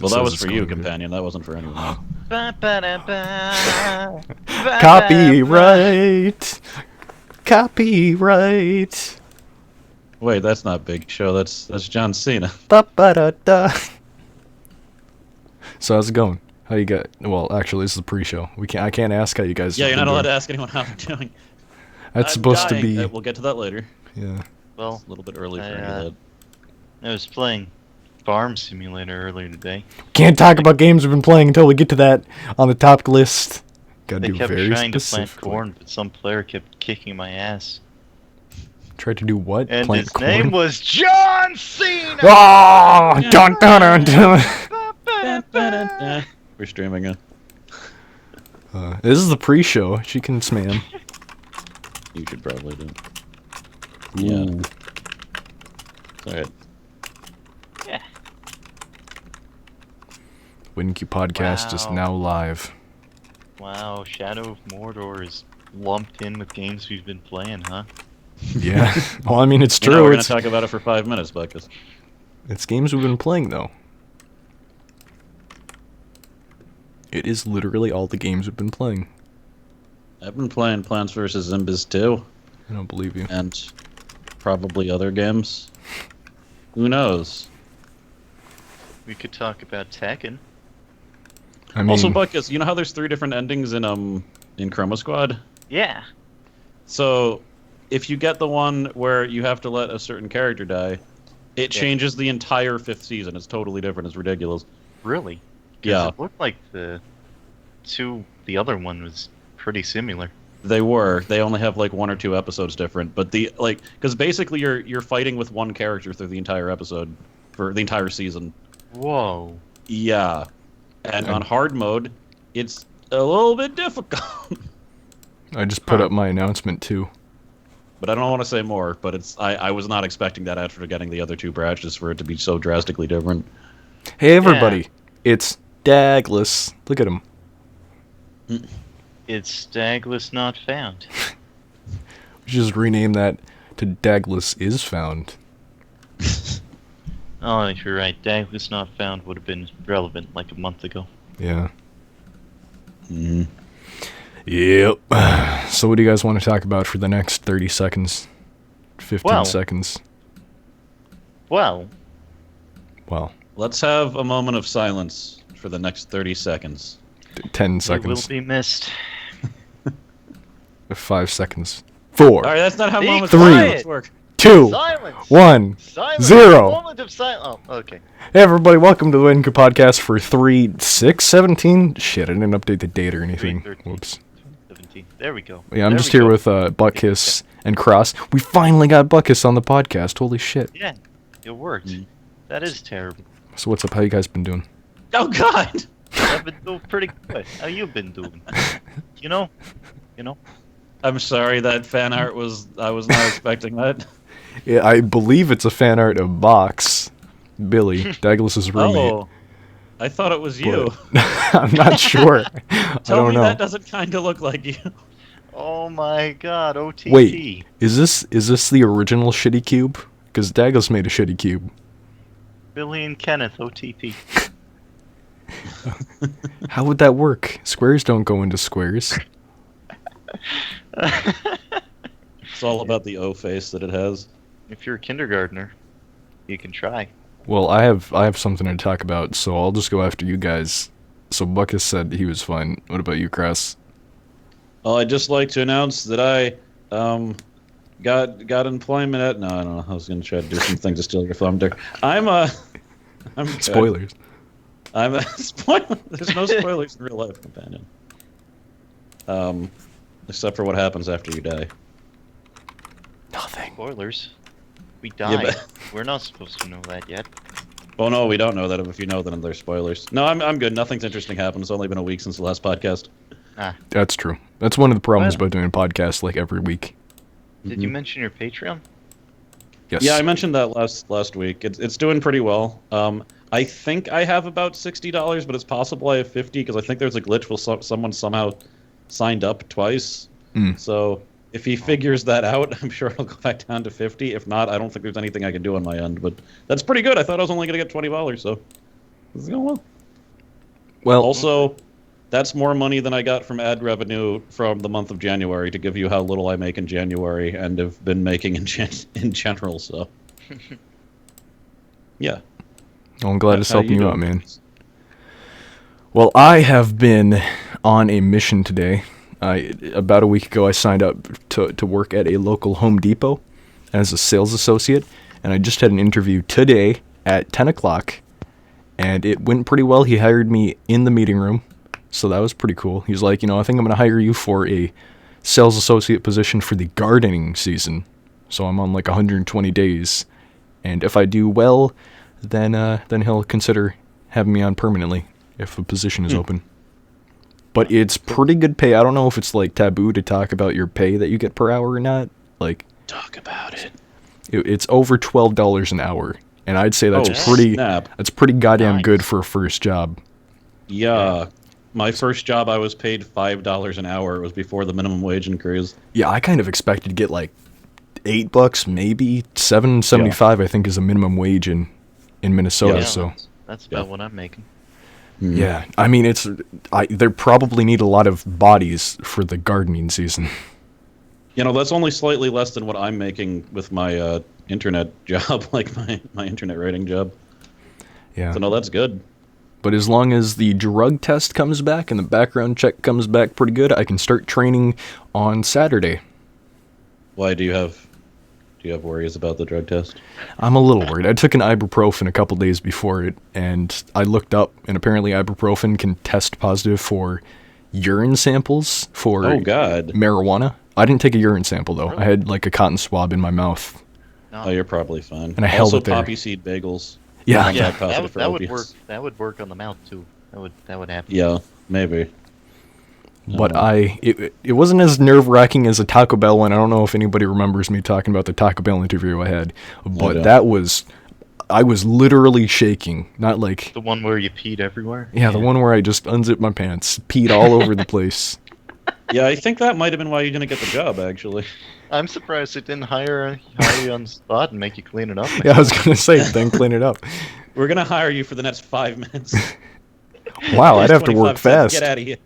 Well, that was for you, companion. That wasn't for anyone else. Copyright. Copyright. Wait, that's not Big Show. That's John Cena. Ba-ba-da-da. So how's it going? How you got? Well, actually, this is a pre-show. I can't ask how you guys. Yeah, you're not doing. allowed to ask anyone how they're doing. That's supposed to be. We'll get to that later. Yeah. Well, it's a little bit early for any of that. I was playing Farm Simulator earlier today. Can't talk about games we've been playing until we get to that on the top list. Gotta they do kept very trying specific. to plant corn, but some player kept kicking my ass. Tried to do what? And plant his corn? name was John Cena! Oh! Dun, dun, dun, dun. We're streaming it. This is the pre-show. She can spam. You should probably do. Ooh. Yeah. Alright. Yeah. WinQ podcast is now live. Wow, Shadow of Mordor is lumped in with games we've been playing, huh? Yeah. Well, I mean, it's true. You know, we're gonna talk about it for 5 minutes, Buttkiss. It's games we've been playing, though. It is literally all the games we've been playing. I've been playing Plants vs. Zombies 2. I don't believe you. And probably other games. Who knows? We could talk about Tekken. I mean, also, Buttkiss, you know how there's 3 different endings in Chroma Squad? Yeah. So, if you get the one where you have to let a certain character die, it changes the entire 5th season. It's totally different. It's ridiculous. Really? Yeah. It looked like the other one was pretty similar. They were. They only have like 1 or 2 episodes different, but because basically you're fighting with one character through the entire episode for the entire season. Whoa. Yeah, and on hard mode, it's a little bit difficult. I just put up my announcement too. But I don't want to say more. But I was not expecting that after getting the other 2 branches for it to be so drastically different. Hey everybody, it's Douglas. Look at him. It's Douglas not found. We should just rename that to Douglas is found. Oh, you're right. Douglas not found would have been relevant like a month ago. Yeah. Mm-hmm. Yep. So what do you guys want to talk about for the next 30 seconds? 15 seconds? Well. Let's have a moment of silence for the next 30 seconds. 10 seconds. It will be missed. 5 seconds. 4. All right, that's not how moments of 3, silence work. 2, Silence. 1, Silence. 0. Moment of silence. Oh, okay. Hey everybody, welcome to the WinQ podcast for 3/6/17. Shit, I didn't update the date or anything. 3/13. Whoops. 17. There we go. Yeah, I'm just here with Buttkiss and Cross. We finally got Buttkiss on the podcast. Holy shit. Yeah, it worked. That is terrible. So what's up? How you guys been doing? Oh God! I've been doing pretty good. How you been doing? You know? I'm sorry that fan art was. I was not expecting that. Yeah, I believe it's a fan art of Box, Billy, Douglas's roommate. Oh, I thought it was you. I'm not sure. I Tell don't me know. that doesn't kind of look like you. Oh my God, OTT. Wait, is this the original shitty cube? Because Douglas made a shitty cube. Billy and Kenneth, OTP. How would that work? Squares don't go into squares. It's all about the O face that it has. If you're a kindergartner, you can try. Well, I have something to talk about, so I'll just go after you guys. So Buttkiss said he was fine. What about you, Cross? Well, I'd just like to announce that I got employment at. No, I don't know. I was going to try to do some things to steal your thunder. I'm good. Spoilers. I'm a spoiler. There's no spoilers in real life, companion. Except for what happens after you die. Nothing. Spoilers. We died. Yeah, but... We're not supposed to know that yet. Oh no, we don't know that. If you know, then there's spoilers. No, I'm good. Nothing's interesting happened. It's only been a week since the last podcast. Ah. That's true. That's one of the problems about doing a podcast like every week. Did you mention your Patreon? Yes. Yeah, I mentioned that last week. It's doing pretty well. I think I have about $60, but it's possible I have 50 because I think there's a glitch where someone somehow signed up twice. So if he figures that out, I'm sure it'll go back down to 50. If not, I don't think there's anything I can do on my end. But that's pretty good. I thought I was only going to get $20, so. It's going well. Well, Also, that's more money than I got from ad revenue from the month of January, to give you how little I make in January and have been making in general. So, yeah. I'm glad it's How helping you out, doing? man. Well, I have been on a mission today. About a week ago, I signed up to work at a local Home Depot as a sales associate, and I just had an interview today at 10 o'clock, and it went pretty well. He hired me in the meeting room, so that was pretty cool. He's like, I think I'm going to hire you for a sales associate position for the gardening season. So I'm on like 120 days, and if I do well, then he'll consider having me on permanently if a position is open. But it's pretty good pay. I don't know if it's like taboo to talk about your pay that you get per hour or not. Like, Talk about it. it's over $12 an hour, and I'd say that's Oh, snap. that's pretty goddamn Nice. good for a first job. Yeah. My first job, I was paid $5 an hour. It was before the minimum wage increase. Yeah, I kind of expected to get like $8, maybe $7.75. I think is a minimum wage in Minnesota. Yeah. So that's about what I'm making. yeah, I mean they probably need a lot of bodies for the gardening season. That's only slightly less than what I'm making with my internet job, like my internet writing job. Yeah. So no, that's good. But as long as the drug test comes back and the background check comes back pretty good, I can start training on Saturday. Why do you have worries about the drug test? I'm a little worried. I took an ibuprofen a couple days before it, and I looked up, and apparently ibuprofen can test positive for urine samples for Oh God. marijuana. I didn't take a urine sample, though. I had like a cotton swab in my mouth. No. Oh, you're probably fine. And I held also, it there. poppy seed bagels. Yeah. I'm Yeah, not positive for that would opiates. work. That would work on the mouth too. That would happen. Yeah, maybe. But it wasn't as nerve-wracking as a Taco Bell one. I don't know if anybody remembers me talking about the Taco Bell interview I had. But don't. I was literally shaking. Not like, The one where you peed everywhere. yeah, the one where I just unzipped my pants, peed all over the place. Yeah, I think that might have been why you didn't get the job, actually. I'm surprised it didn't hire you on the spot and make you clean it up. Yeah, I was going to say, then clean it up. We're gonna hire you for the next 5 minutes. Wow, I'd Here's have to 25 work cents. fast. Get out of here.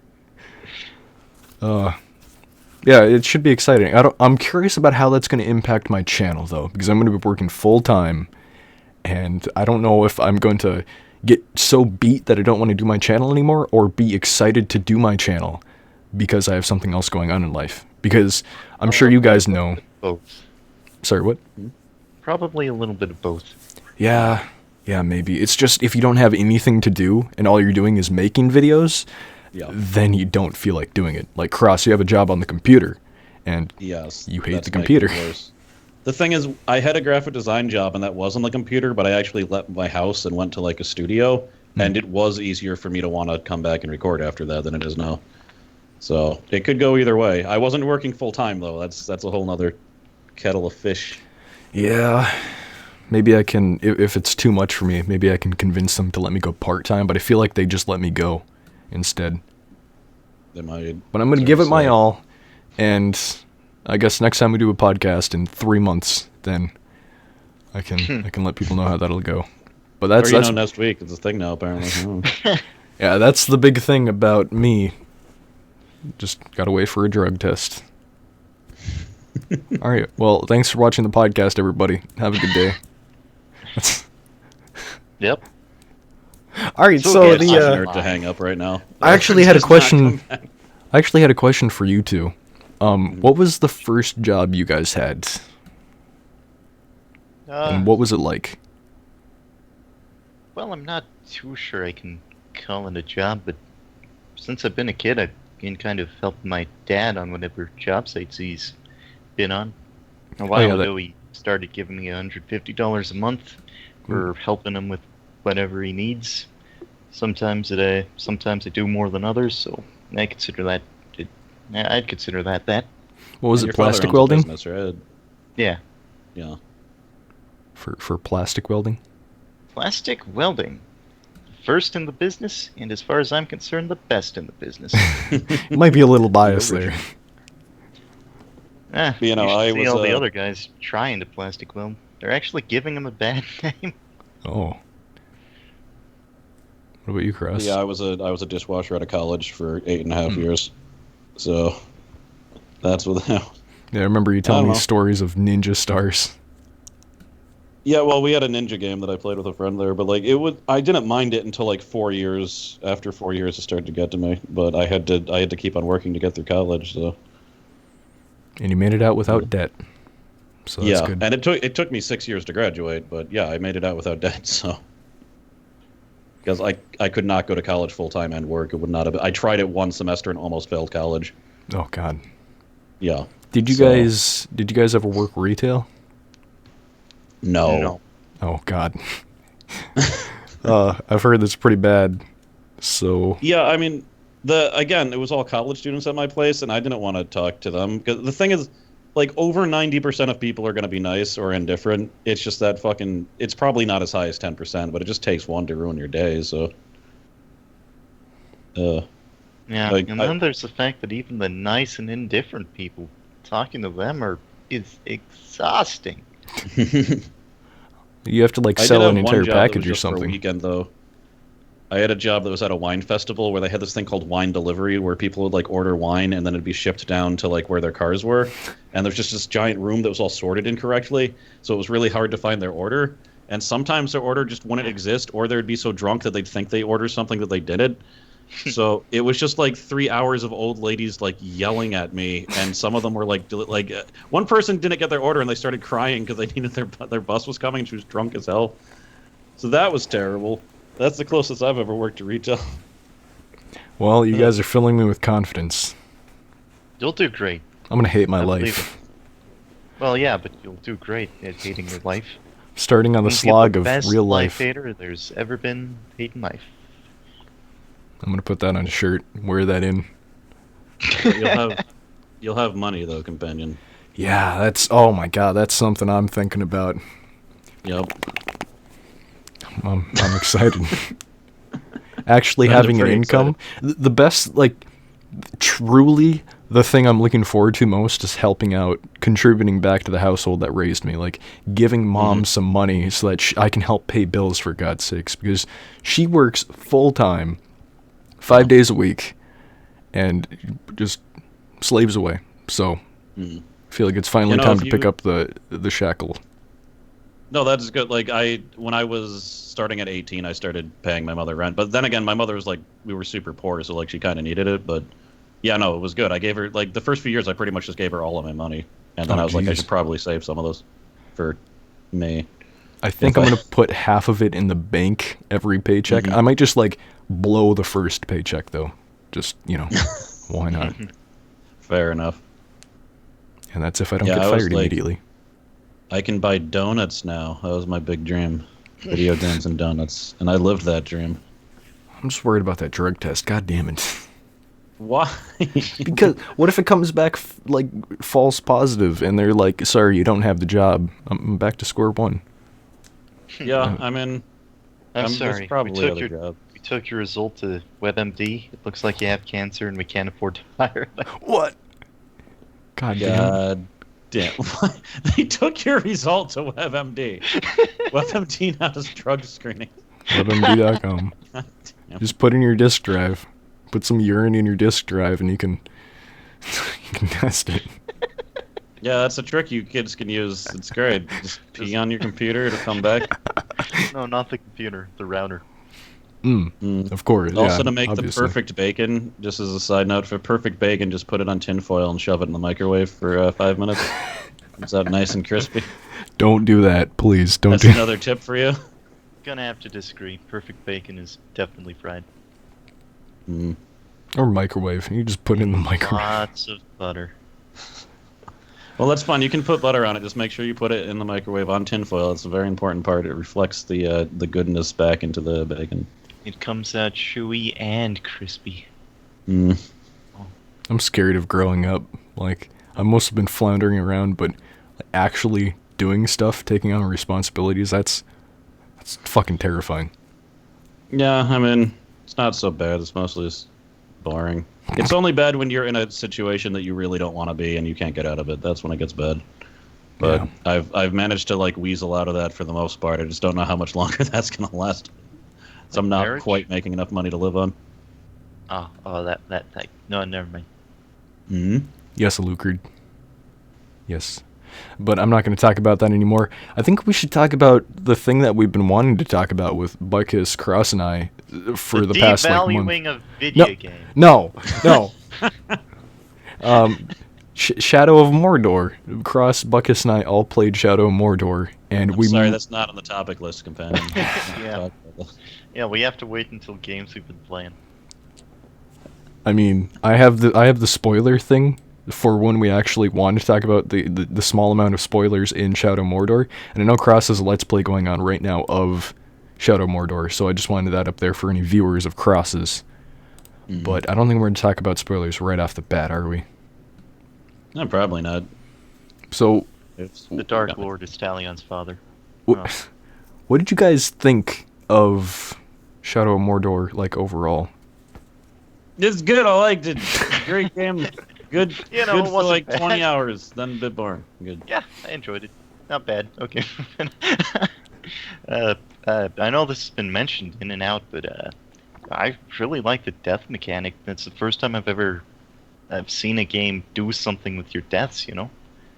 Yeah, it should be exciting. I'm curious about how that's going to impact my channel, though, because I'm going to be working full-time, and I don't know if I'm going to get so beat that I don't want to do my channel anymore, or be excited to do my channel because I have something else going on in life. Because I'm sure you guys know. Both. Sorry, what? Probably a little bit of both. Yeah, maybe. It's just if you don't have anything to do and all you're doing is making videos, Yeah. then you don't feel like doing it. Like Cross, you have a job on the computer, and Yes. you hate that's the computer. making it worse. The thing is, I had a graphic design job, and that was on the computer, but I actually left my house and went to like a studio, and it was easier for me to want to come back and record after that than it is now. So it could go either way. I wasn't working full time though. That's a whole nother kettle of fish. Yeah, maybe I can, if it's too much for me, maybe I can convince them to let me go part-time, but I feel like they just let me go instead. They might. But I'm going to give it my all, and I guess next time we do a podcast in 3 months, then I can let people know how that'll go. But that's next week. It's a thing now, apparently. yeah, that's the big thing about me. Just gotta wait for a drug test. All right. Well, thanks for watching the podcast, everybody. Have a good day. Yep. All right. So So it's the nerd to hang up right now. I actually had a Just not question. come back. I actually had a question for you two. What was the first job you guys had, and what was it like? Well, I'm not too sure I can call it a job, but since I've been a kid, I've been kind of helping my dad on whatever job sites he's been on. A while ago, he started giving me $150 a month for helping him with whatever he needs. Sometimes I do more than others, so I consider that. I'd consider that. What was And it? your father Plastic owns a welding? business, right? Yeah, Yeah. For plastic welding? plastic welding. First in the business, and as far as I'm concerned, the best in the business. Might be a little biased there. You know, you should I see was, all the other guys trying to plastic weld. They're actually giving him a bad name. Oh. What about you, Chris? Yeah, I was a dishwasher out of college for 8.5 years. So that's what. Yeah, I remember you telling me stories of ninja stars. Yeah, well, we had a ninja game that I played with a friend there, but like I didn't mind it until like 4 years. After 4 years, it started to get to me. But I had to keep on working to get through college. So. And you made it out without debt. So that's good. And it took me 6 years to graduate, but yeah, I made it out without debt. So. Because I could not go to college full time and work. It would not have. I tried it one semester and almost failed college. Oh God. Yeah. Did you guys ever work retail? No. Oh God. I've heard that's pretty bad. So. Yeah, I mean, it was all college students at my place, and I didn't want to talk to them because the thing is, like, over 90% of people are going to be nice or indifferent. It's just that it's probably not as high as 10%, but it just takes one to ruin your day. So. Yeah, and then there's the fact that even the nice and indifferent people, talking to them is exhausting. You have to like sell an entire package or something. For a weekend, though. I had a job that was at a wine festival where they had this thing called wine delivery, where people would like order wine and then it'd be shipped down to like where their cars were, and there's just this giant room that was all sorted incorrectly, so it was really hard to find their order. And sometimes their order just wouldn't exist, or they'd be so drunk that they'd think they ordered something that they didn't. So it was just like 3 hours of old ladies like yelling at me, and some of them were like one person didn't get their order and they started crying because they needed their bus was coming and she was drunk as hell. So that was terrible. That's the closest I've ever worked to retail. Well, you guys are filling me with confidence. You'll do great. I'm gonna hate my life. Well, yeah, but you'll do great at hating your life. Starting on the slog of real life. Best life hater there's ever been hating life. I'm gonna put that on a shirt. Wear that in. You'll have money though, companion. Yeah, oh my God, that's something I'm thinking about. Yep. I'm excited. Actually having an income. The best, like, truly the thing I'm looking forward to most is helping out, contributing back to the household that raised me. Like, giving mom some money so that I can help pay bills, for God's sakes. Because she works full-time, 5 days a week, and just slaves away. So, I feel like it's finally time to pick up the shackle. No, that's good. Like, when I was starting at 18, I started paying my mother rent. But then again, my mother was like, we were super poor, so like she kind of needed it. But yeah, no, it was good. I gave her, like, the first few years, I pretty much just gave her all of my money. And then I was like, I should probably save some of those for me. I think I'm going to put half of it in the bank every paycheck. I might just, like, blow the first paycheck, though. Just, why not? Fair enough. And that's if I don't get fired immediately. I can buy donuts now. That was my big dream. Video games and donuts. And I lived that dream. I'm just worried about that drug test. God damn it. Why? Because what if it comes back like false positive and they're like, sorry, you don't have the job. I'm back to square one. Yeah, I mean, I'm sorry. Probably we took your result to WebMD. It looks like you have cancer and we can't afford to hire you. What? God damn. Damn. They took your result to WebMD. WebMD now does drug screening. WebMD.com. Just put in your disk drive. Put some urine in your disk drive and you can test it. Yeah, that's a trick you kids can use. It's great. Just pee on your computer, it'll come back. No, not the computer, the router. Of course. Also, to make the perfect bacon, just as a side note, for perfect bacon, just put it on tinfoil and shove it in the microwave for 5 minutes. Comes out nice and crispy. Don't do that, please. That's another tip for you. Gonna have to disagree. Perfect bacon is definitely fried. Or microwave. You just put it in the microwave. Lots of butter. Well, that's fine. You can put butter on it. Just make sure you put it in the microwave on tinfoil. It's a very important part. It reflects the goodness back into the bacon. It comes out chewy and crispy. I'm scared of growing up. Like, I've mostly been floundering around, but actually doing stuff, taking on responsibilities, that's fucking terrifying. Yeah, I mean, it's not so bad. It's mostly just boring. It's only bad when you're in a situation that you really don't want to be and you can't get out of it. That's when it gets bad. But yeah. I've managed to like weasel out of that for the most part. I just don't know how much longer that's gonna last. So I'm not marriage? quite making enough money to live on. That. No, never mind. Hmm. Yes, Alucard. Yes. But I'm not going to talk about that anymore. I think we should talk about the thing that we've been wanting to talk about with Buttkiss, Cross, and I for the past like month. Devaluing of video games. No. Shadow of Mordor. Cross, Buttkiss, and I all played Shadow of Mordor, and I'm sorry, that's not on the topic list, companion. Yeah. Yeah, we have to wait until games we've been playing. I mean, I have the spoiler thing for when we actually want to talk about the small amount of spoilers in Shadow Mordor, and I know Cross has a Let's Play going on right now of Shadow Mordor, so I just wanted that up there for any viewers of Cross's. Mm-hmm. But I don't think we're going to talk about spoilers right off the bat, are we? No, probably not. So, the Dark Lord is Talion's father. What did you guys think of Shadow of Mordor, like, overall? It's good, I liked it. Great game. Good, you know, good for like 20 hours, then a bit boring. Good. Yeah, I enjoyed it. Not bad. Okay. I know this has been mentioned in and out, but I really like the death mechanic. That's the first time I've seen a game do something with your deaths, you know?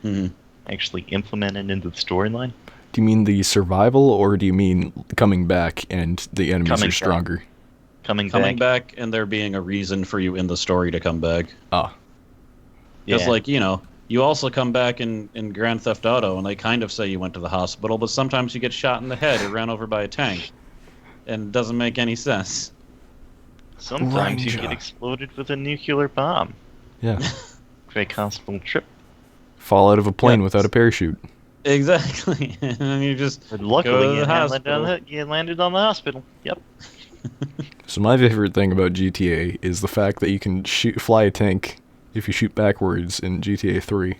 Mm-hmm. Actually implement it into the storyline. Do you mean the survival, or do you mean coming back and the enemies are stronger? Coming back and there being a reason for you in the story to come back. Ah. Because, like, you know, you also come back in Grand Theft Auto, and they kind of say you went to the hospital, but sometimes you get shot in the head or ran over by a tank. And it doesn't make any sense. Sometimes you get exploded with a nuclear bomb. Yeah. Fake hospital trip. Fall out of a plane without a parachute. Exactly. And then you just luckily you landed on the hospital. Yep. So my favorite thing about GTA is the fact that you can fly a tank if you shoot backwards in GTA 3.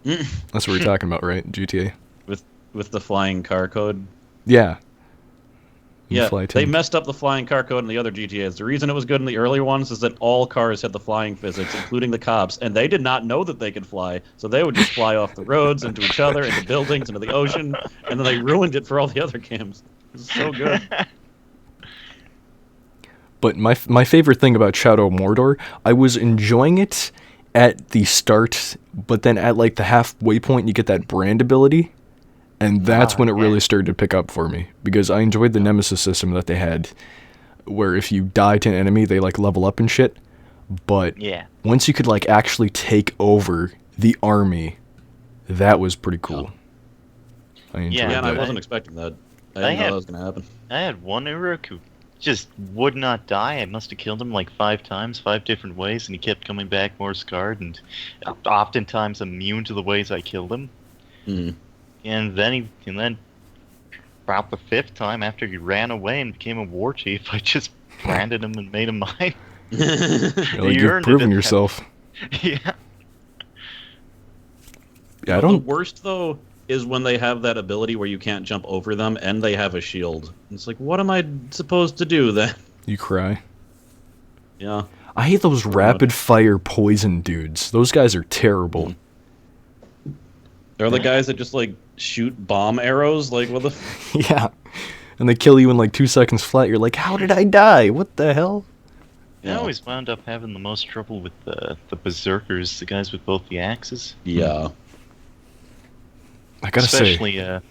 That's what we're talking about, right? GTA. With the flying car code. Yeah. Yeah, they messed up the flying car code in the other GTAs. The reason it was good in the earlier ones is that all cars had the flying physics, including the cops, and they did not know that they could fly, so they would just fly off the roads, into each other, into buildings, into the ocean, and then they ruined it for all the other games. It was so good. But my favorite thing about Shadow of Mordor, I was enjoying it at the start, but then at like the halfway point, you get that brand ability. And that's when it really started to pick up for me, because I enjoyed the Nemesis system that they had, where if you die to an enemy, they like level up and shit. But once you could like actually take over the army, that was pretty cool. I enjoyed that. And I wasn't expecting that. I didn't know that was going to happen. I had one Uruk who just would not die. I must have killed him like 5 times, 5 different ways, and he kept coming back more scarred and oftentimes immune to the ways I killed him. Mm-hmm. And then about the 5th time, after he ran away and became a war chief, I just branded him and made him mine. You've proven yourself. Yeah. Yeah, the worst though is when they have that ability where you can't jump over them and they have a shield. It's like, what am I supposed to do then? You cry. Yeah. I hate those rapid fire poison dudes. Those guys are terrible. Mm-hmm. They're the guys that just, like, shoot bomb arrows? Like, what the... Yeah. And they kill you in, like, 2 seconds flat. You're like, how did I die? What the hell? I always wound up having the most trouble with the berserkers, the guys with both the axes. Yeah. I gotta Especially, I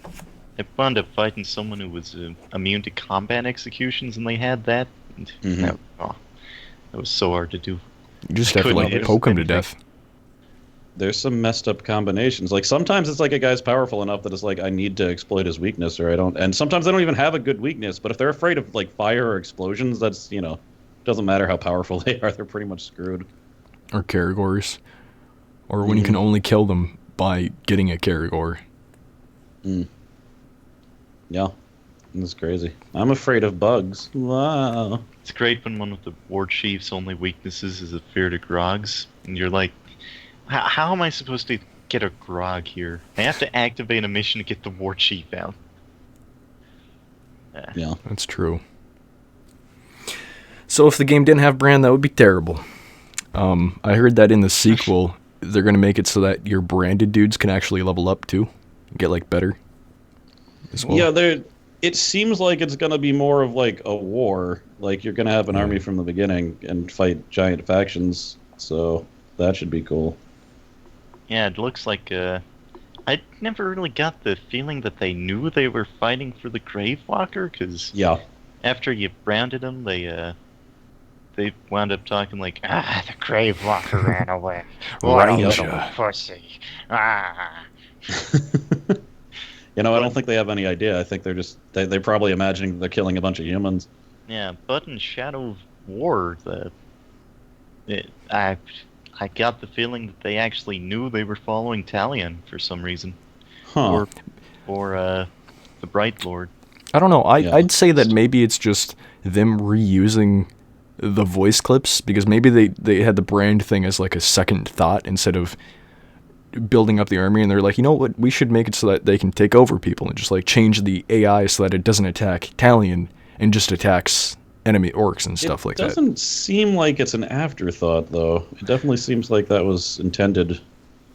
wound up fighting someone who was immune to combat executions, and they had that. And that was so hard to do. You just have to, like, poke them to death. There's some messed up combinations. Like, sometimes it's like a guy's powerful enough that it's like, I need to exploit his weakness, or I don't. And sometimes they don't even have a good weakness, but if they're afraid of, like, fire or explosions, that's, you know, doesn't matter how powerful they are, they're pretty much screwed. Or Caragors. Or when you can only kill them by getting a Caragor. Yeah. It's crazy. I'm afraid of bugs. Wow. It's great when one of the war chief's only weaknesses is a fear to grogs, and you're like, how am I supposed to get a grog here? I have to activate a mission to get the war chief out. Yeah. That's true. So if the game didn't have brand, that would be terrible. I heard that in the sequel, they're going to make it so that your branded dudes can actually level up too. Get, like, better as well. Yeah, It seems like it's going to be more of like a war. Like you're going to have an army from the beginning and fight giant factions. So that should be cool. Yeah, it looks like I never really got the feeling that they knew they were fighting for the Gravewalker, because after you branded them, they wound up talking like, the Gravewalker ran away. What a little pussy. Ah. I don't think they have any idea. I think they're probably imagining they're killing a bunch of humans. Yeah, but in Shadow of War, I got the feeling that they actually knew they were following Talion for some reason. Huh. Or the Bright Lord. I don't know. I'd say that maybe it's just them reusing the voice clips, because maybe they had the brand thing as like a second thought instead of building up the army, and they're like, you know what, we should make it so that they can take over people, and just like change the AI so that it doesn't attack Talion and just attacks enemy orcs and stuff like that. It doesn't seem like it's an afterthought, though. It definitely seems like that was intended.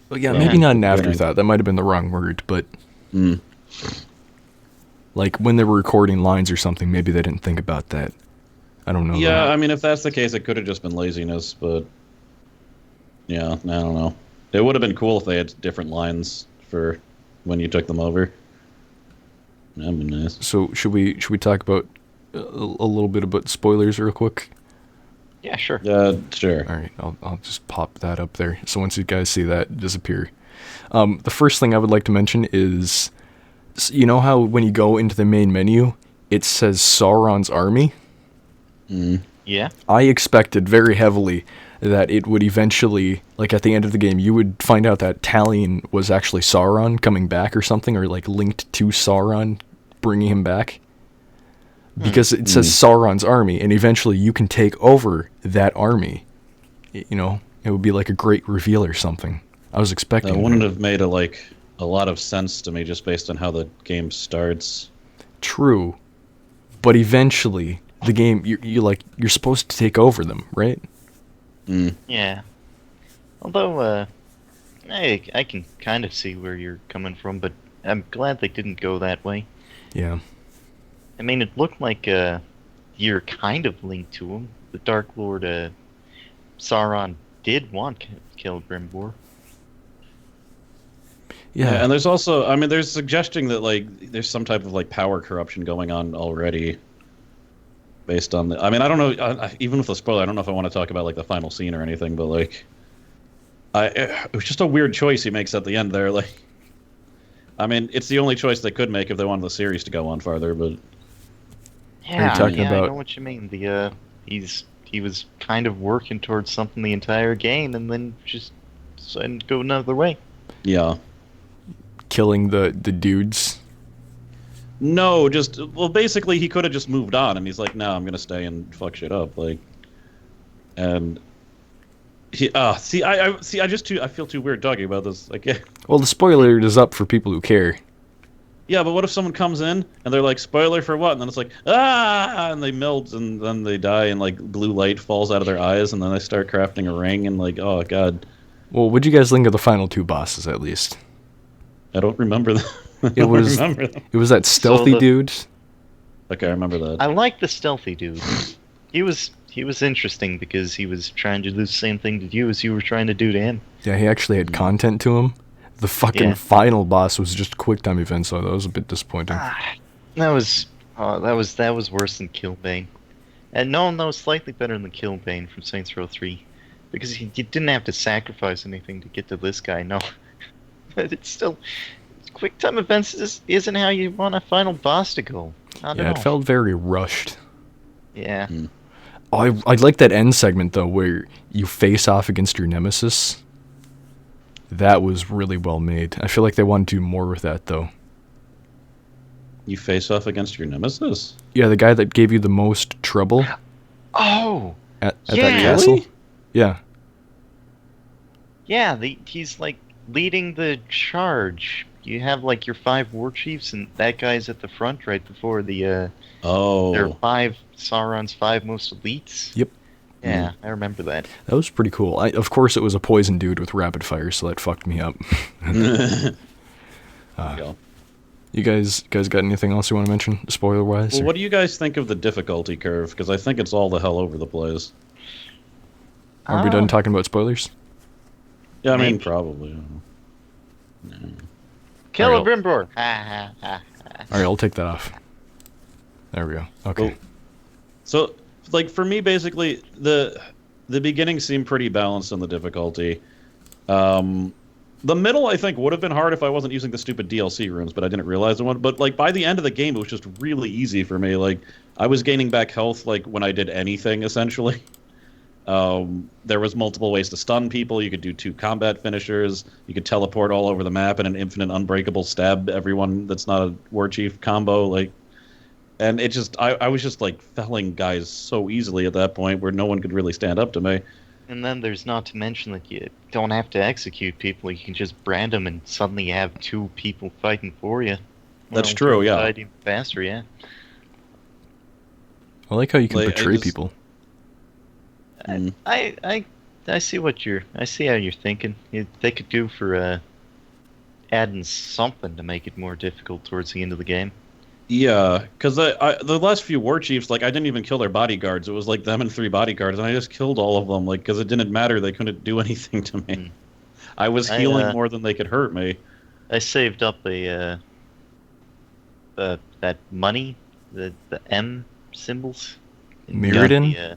Well, yeah, maybe not an afterthought. That might have been the wrong word, but like when they were recording lines or something, maybe they didn't think about that. I don't know. Yeah, I mean, if that's the case, it could have just been laziness, but yeah, I don't know. It would have been cool if they had different lines for when you took them over. That'd be nice. So should we talk about a little bit about spoilers real quick? Yeah, sure. Sure. All right, I'll just pop that up there. So once you guys see that disappear, the first thing I would like to mention is, you know how when you go into the main menu, it says Sauron's army? Yeah. I expected very heavily that it would eventually, like at the end of the game, you would find out that Talion was actually Sauron coming back or something, or like linked to Sauron, bringing him back. Because it says Sauron's army, and eventually you can take over that army. You know, it would be like a great reveal or something. I was expecting that. Wouldn't have made a lot of sense to me just based on how the game starts. True. But eventually, the game, you're supposed to take over them, right? Yeah. Although, I can kind of see where you're coming from, but I'm glad they didn't go that way. Yeah. I mean, it looked like you're kind of linked to him. The Dark Lord Sauron did want to kill Grimbor. Yeah, and there's also, I mean, there's suggesting that there's some type of power corruption going on already. Based on I mean, I don't know. Even with the spoiler, I don't know if I want to talk about the final scene or anything, but it was just a weird choice he makes at the end there. I mean, it's the only choice they could make if they wanted the series to go on farther. But yeah, I know what you mean. He was kind of working towards something the entire game, and then just decided to go another way. Yeah, killing the dudes. No, basically he could have just moved on, and he's like, no, I'm gonna stay and fuck shit up, and he, I feel too weird talking about this. Well, the spoiler is up for people who care. Yeah, but what if someone comes in and they're like, spoiler for what? And then it's like, and they melt, and then they die, and blue light falls out of their eyes, and then they start crafting a ring, and oh god. Well, what'd you guys think of the final two bosses, at least? I don't remember them. It was that stealthy dude. Okay, I remember that. I like the stealthy dude. He was interesting because he was trying to do the same thing to you as you were trying to do to him. Yeah, he actually had content to him. The fucking final boss was just a quick time event, so that was a bit disappointing. That was worse than Killbane. And no, slightly better than Killbane from Saints Row 3, because you didn't have to sacrifice anything to get to this guy. No, but it's still. Quick time events isn't how you want a final boss to go. I don't know. It felt very rushed. Yeah. Oh, I like that end segment though, where you face off against your nemesis. That was really well made. I feel like they want to do more with that though. You face off against your nemesis? Yeah, the guy that gave you the most trouble. Oh. At that castle. Really? Yeah. Yeah, he's leading the charge. You have your 5 war chiefs, and that guy's at the front right before the there are Sauron's 5 most elites. Yep. Yeah, I remember that. That was pretty cool. Of course, it was a poison dude with rapid fire, so that fucked me up. You guys got anything else you want to mention, spoiler-wise? Well, what do you guys think of the difficulty curve? Because I think it's all the hell over the place. Are we done talking about spoilers? Yeah, I mean, Maybe. probably. Celebrimbor! All right, I'll take that off. There we go. Okay. Cool. So, like, for me, basically, the beginning seemed pretty balanced on the difficulty. The middle, I think, would have been hard if I wasn't using the stupid DLC runes, but I didn't realize it would. But, like, by the end of the game, it was just really easy for me. Like, I was gaining back health, like, when I did anything, essentially. There was multiple ways to stun people. You could do 2 combat finishers. You could teleport all over the map and an infinite unbreakable stab everyone that's not a war chief combo. Like, and it just, I was just, like, felling guys so easily at that point where no one could really stand up to me. And then there's not to mention that you don't have to execute people. You can just brand them, and suddenly you have 2 people fighting for you. That's true, yeah. Even faster, yeah. I like how you can Like, betray people. I see I see how you're thinking. They could do for adding something to make it more difficult towards the end of the game. Yeah, because the last few war chiefs, like, I didn't even kill their bodyguards. It was like them and 3 bodyguards, and I just killed all of them, like, because it didn't matter. They couldn't do anything to me. I was healing more than they could hurt me. I saved up that money, the M symbols. Mirrodin?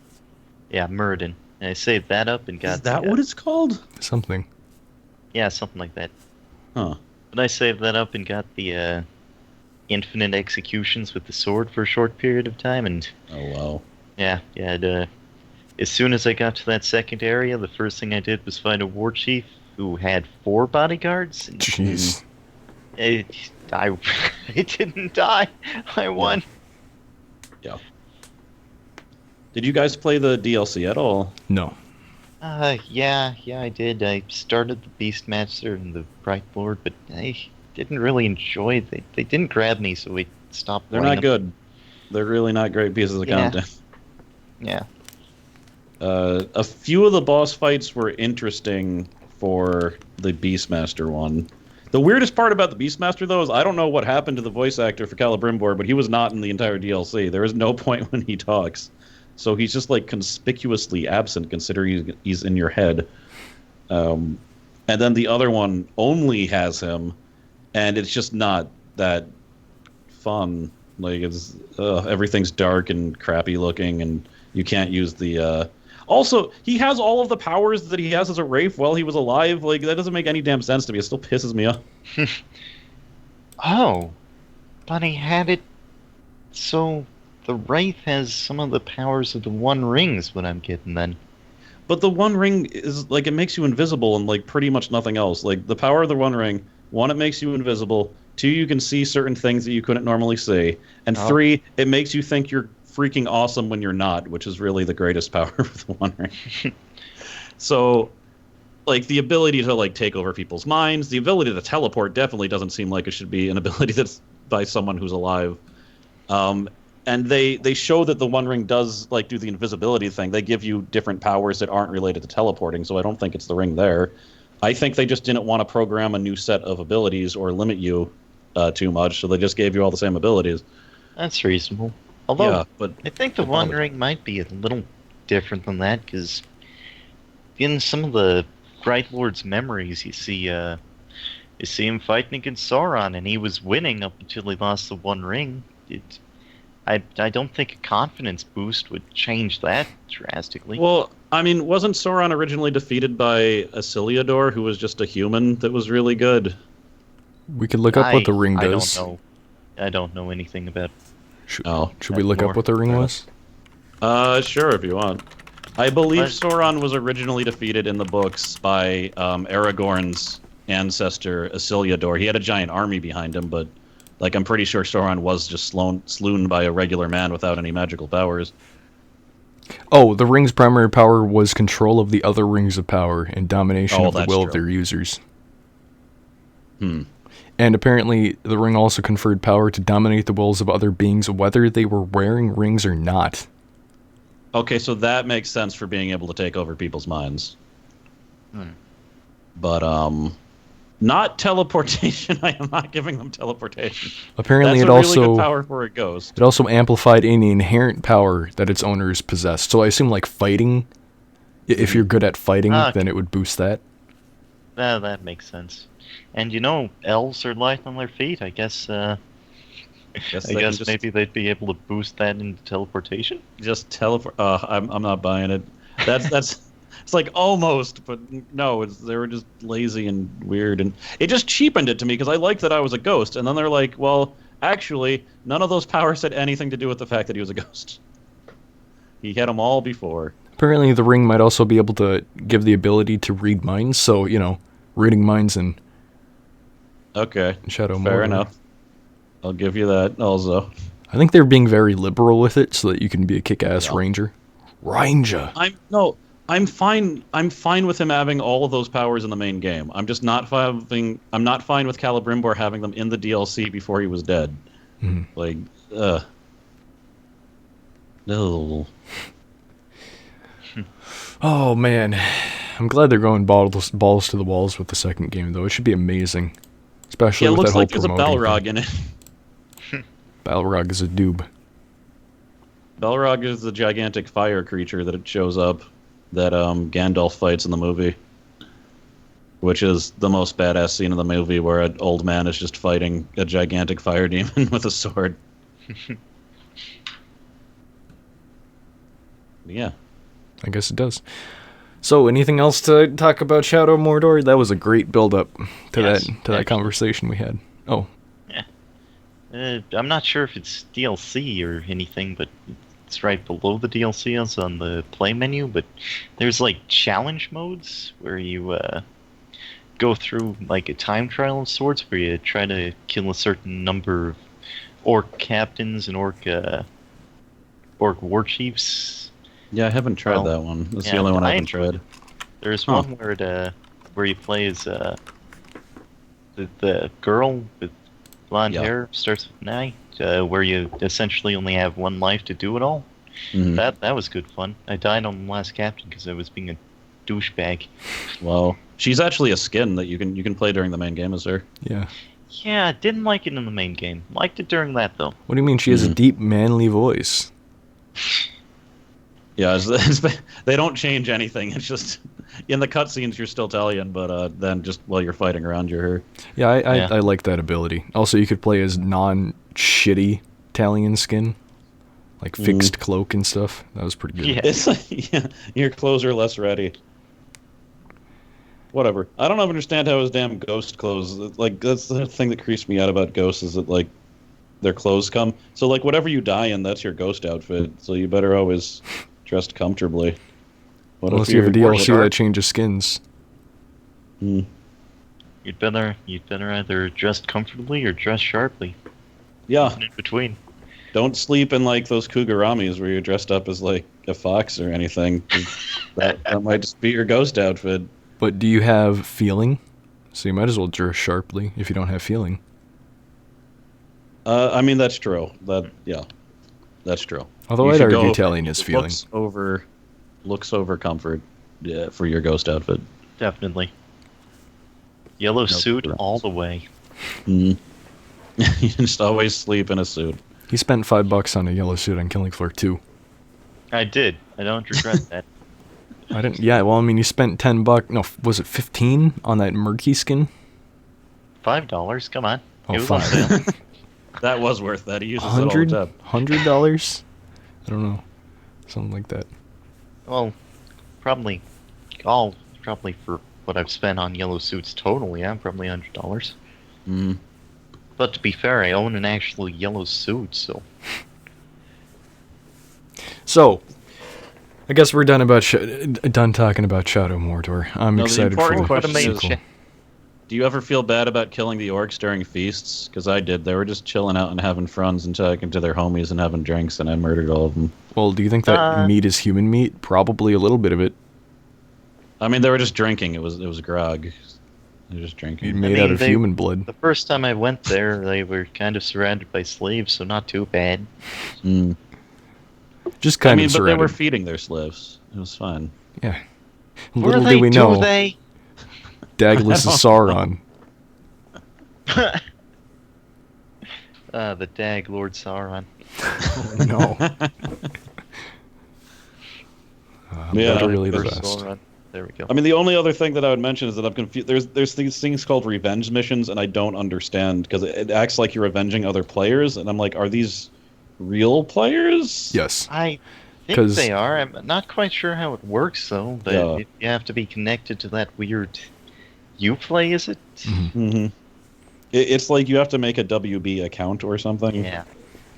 Yeah, Mirrodin. And I saved that up and got. Is that what it's called? Something. Yeah, something like that. Huh. But I saved that up and got the infinite executions with the sword for a short period of time, and Oh, wow. yeah, as soon as I got to that second area, the first thing I did was find a war chief who had 4 bodyguards. And Jeez. I didn't die. I won. Yeah. Did you guys play the DLC at all? No. Yeah, I did. I started the Beastmaster and the Bright Lord, but I didn't really enjoy it. They didn't grab me, so we stopped They're playing not them. good. They're really not great pieces of Yeah. content. Yeah. A few of the boss fights were interesting for the Beastmaster one. The weirdest part about the Beastmaster, though, is I don't know what happened to the voice actor for Celebrimbor, but he was not in the entire DLC. There is no point when he talks. So he's just, like, conspicuously absent, considering he's in your head. And then the other one only has him, and it's just not that fun. Like, it's everything's dark and crappy looking, and you can't use the... Also, he has all of the powers that he has as a Wraith while he was alive. Like, that doesn't make any damn sense to me. It still pisses me off. Oh, but he had it so the Wraith has some of the powers of the One Rings, what I'm getting then. But the One Ring is, like, it makes you invisible and, like, pretty much nothing else. Like, the power of the One Ring, 1, it makes you invisible. 2, you can see certain things that you couldn't normally see. And 3, it makes you think you're freaking awesome when you're not, which is really the greatest power of the One Ring. So, like, the ability to, like, take over people's minds, the ability to teleport definitely doesn't seem like it should be an ability that's by someone who's alive. And they show that the One Ring does, like, do the invisibility thing. They give you different powers that aren't related to teleporting, so I don't think it's the ring there. I think they just didn't want to program a new set of abilities or limit you too much, so they just gave you all the same abilities. That's reasonable. Although, Yeah, but I think the One Ring might be a little different than that, because in some of the Bright Lord's memories, you see him fighting against Sauron, and he was winning up until he lost the One Ring. I don't think a confidence boost would change that drastically. Well, I mean, wasn't Sauron originally defeated by Isildur, who was just a human that was really good? We could look up what the ring does. I don't know anything about. Should we look up what the ring was? Sure, if you want. I believe Sauron was originally defeated in the books by Aragorn's ancestor, Isildur. He had a giant army behind him, but, like, I'm pretty sure Sauron was just slain by a regular man without any magical powers. Oh, the ring's primary power was control of the other rings of power and domination of the will of their users. And apparently, the ring also conferred power to dominate the wills of other beings, whether they were wearing rings or not. Okay, so that makes sense for being able to take over people's minds. But, Not teleportation. I am not giving them teleportation. Apparently, That's it a really also good power for a ghost. it also amplified any inherent power that its owners possessed. So I assume like fighting. If you're good at fighting, then it would boost that. That makes sense. And elves are light on their feet. I guess I guess maybe they'd be able to boost that into teleportation. Just teleport. I'm not buying it. That's it's like almost, but no. They were just lazy and weird, and it just cheapened it to me because I liked that I was a ghost, and then they're like, well, actually, none of those powers had anything to do with the fact that he was a ghost. He had them all before. Apparently, the ring might also be able to give the ability to read minds. So reading minds in Shadow of Mordor. Fair enough. I'll give you that also. I think they're being very liberal with it so that you can be a kick-ass ranger. Ranger. I'm fine with him having all of those powers in the main game. I'm just not fine with Celebrimbor having them in the DLC before he was dead. Mm-hmm. No. Oh man, I'm glad they're going balls to the walls with the second game though. It should be amazing, especially with that whole promoting. Yeah, it looks like there's a Balrog in it. Balrog is a doob. Balrog is the gigantic fire creature that it shows up that Gandalf fights in the movie, which is the most badass scene in the movie where an old man is just fighting a gigantic fire demon with a sword. Yeah. I guess it does. So, anything else to talk about Shadow of Mordor? That was a great build-up to that conversation we had. Oh. Yeah. I'm not sure if it's DLC or anything, but it's right below the DLC is on the play menu. But there's like challenge modes where you go through like a time trial of sorts, where you try to kill a certain number of orc captains and orc war chiefs. Yeah, I haven't tried that one. That's the only one I haven't tried. There's one where you play as the girl with blonde hair, starts with an I, where you essentially only have one life to do it all. Mm-hmm. That was good fun. I died on the last captain because I was being a douchebag. Well, she's actually a skin that you can play during the main game as her. Yeah. Yeah, I didn't like it in the main game. Liked it during that though. What do you mean? She has a deep, manly voice. Yeah, they don't change anything. It's just in the cutscenes you're still Talion, but then just while you're fighting around, you're her. Yeah, I like that ability. Also, you could play as non-shitty Talion skin, like fixed cloak and stuff. That was pretty good. Yeah, it's like, your clothes are less ready. Whatever. I don't understand how his damn ghost clothes. Like that's the thing that creeps me out about ghosts is that like their clothes come. So like whatever you die in, that's your ghost outfit. So you better always dressed comfortably. Unless you have a DLC that changes skins. You'd better either dress comfortably or dress sharply. Yeah. In between. Don't sleep in like those Kuguramis where you're dressed up as like a fox or anything. that might just be your ghost outfit. But do you have feeling? So you might as well dress sharply if you don't have feeling. I mean that's true. That's true. Although I'd argue Talion is feeling. Looks over comfort, for your ghost outfit. Definitely. Yellow suit all the way. You just always sleep in a suit. He spent $5 on a yellow suit on Killing Floor 2. I did. I don't regret that. I didn't. Yeah, well, I mean, you spent $10. No, was it 15 on that murky skin? $5. Come on. Oh, it was on sale. That was worth that. He uses it all the time. $100? I don't know. Something like that. Well, probably for what I've spent on yellow suits totally, yeah, probably $100. But to be fair, I own an actual yellow suit, so. So, I guess we're done talking about Shadow of Mordor. I'm excited for the sequel. Do you ever feel bad about killing the orcs during feasts? Because I did. They were just chilling out and having friends and talking to their homies and having drinks, and I murdered all of them. Well, do you think that meat is human meat? Probably a little bit of it. I mean, they were just drinking. It was grog. They were just drinking. Made out of human blood. The first time I went there, they were kind of surrounded by slaves, so not too bad. Just kind of surrounded. But they were feeding their slaves. It was fine. Yeah. Little do we know. Daedalus is Sauron. The Dag Lord Sauron. No. Yeah. Literally the First best. Sauron. There we go. I mean, the only other thing that I would mention is that I'm confused. There's these things called revenge missions, and I don't understand because it acts like you're avenging other players, and I'm like, are these real players? Yes. I think 'Cause- they are. I'm not quite sure how it works, though. But Yeah. you have to be connected to that weird Uplay, is it? Mm-hmm. It's like you have to make a WB account or something. Yeah.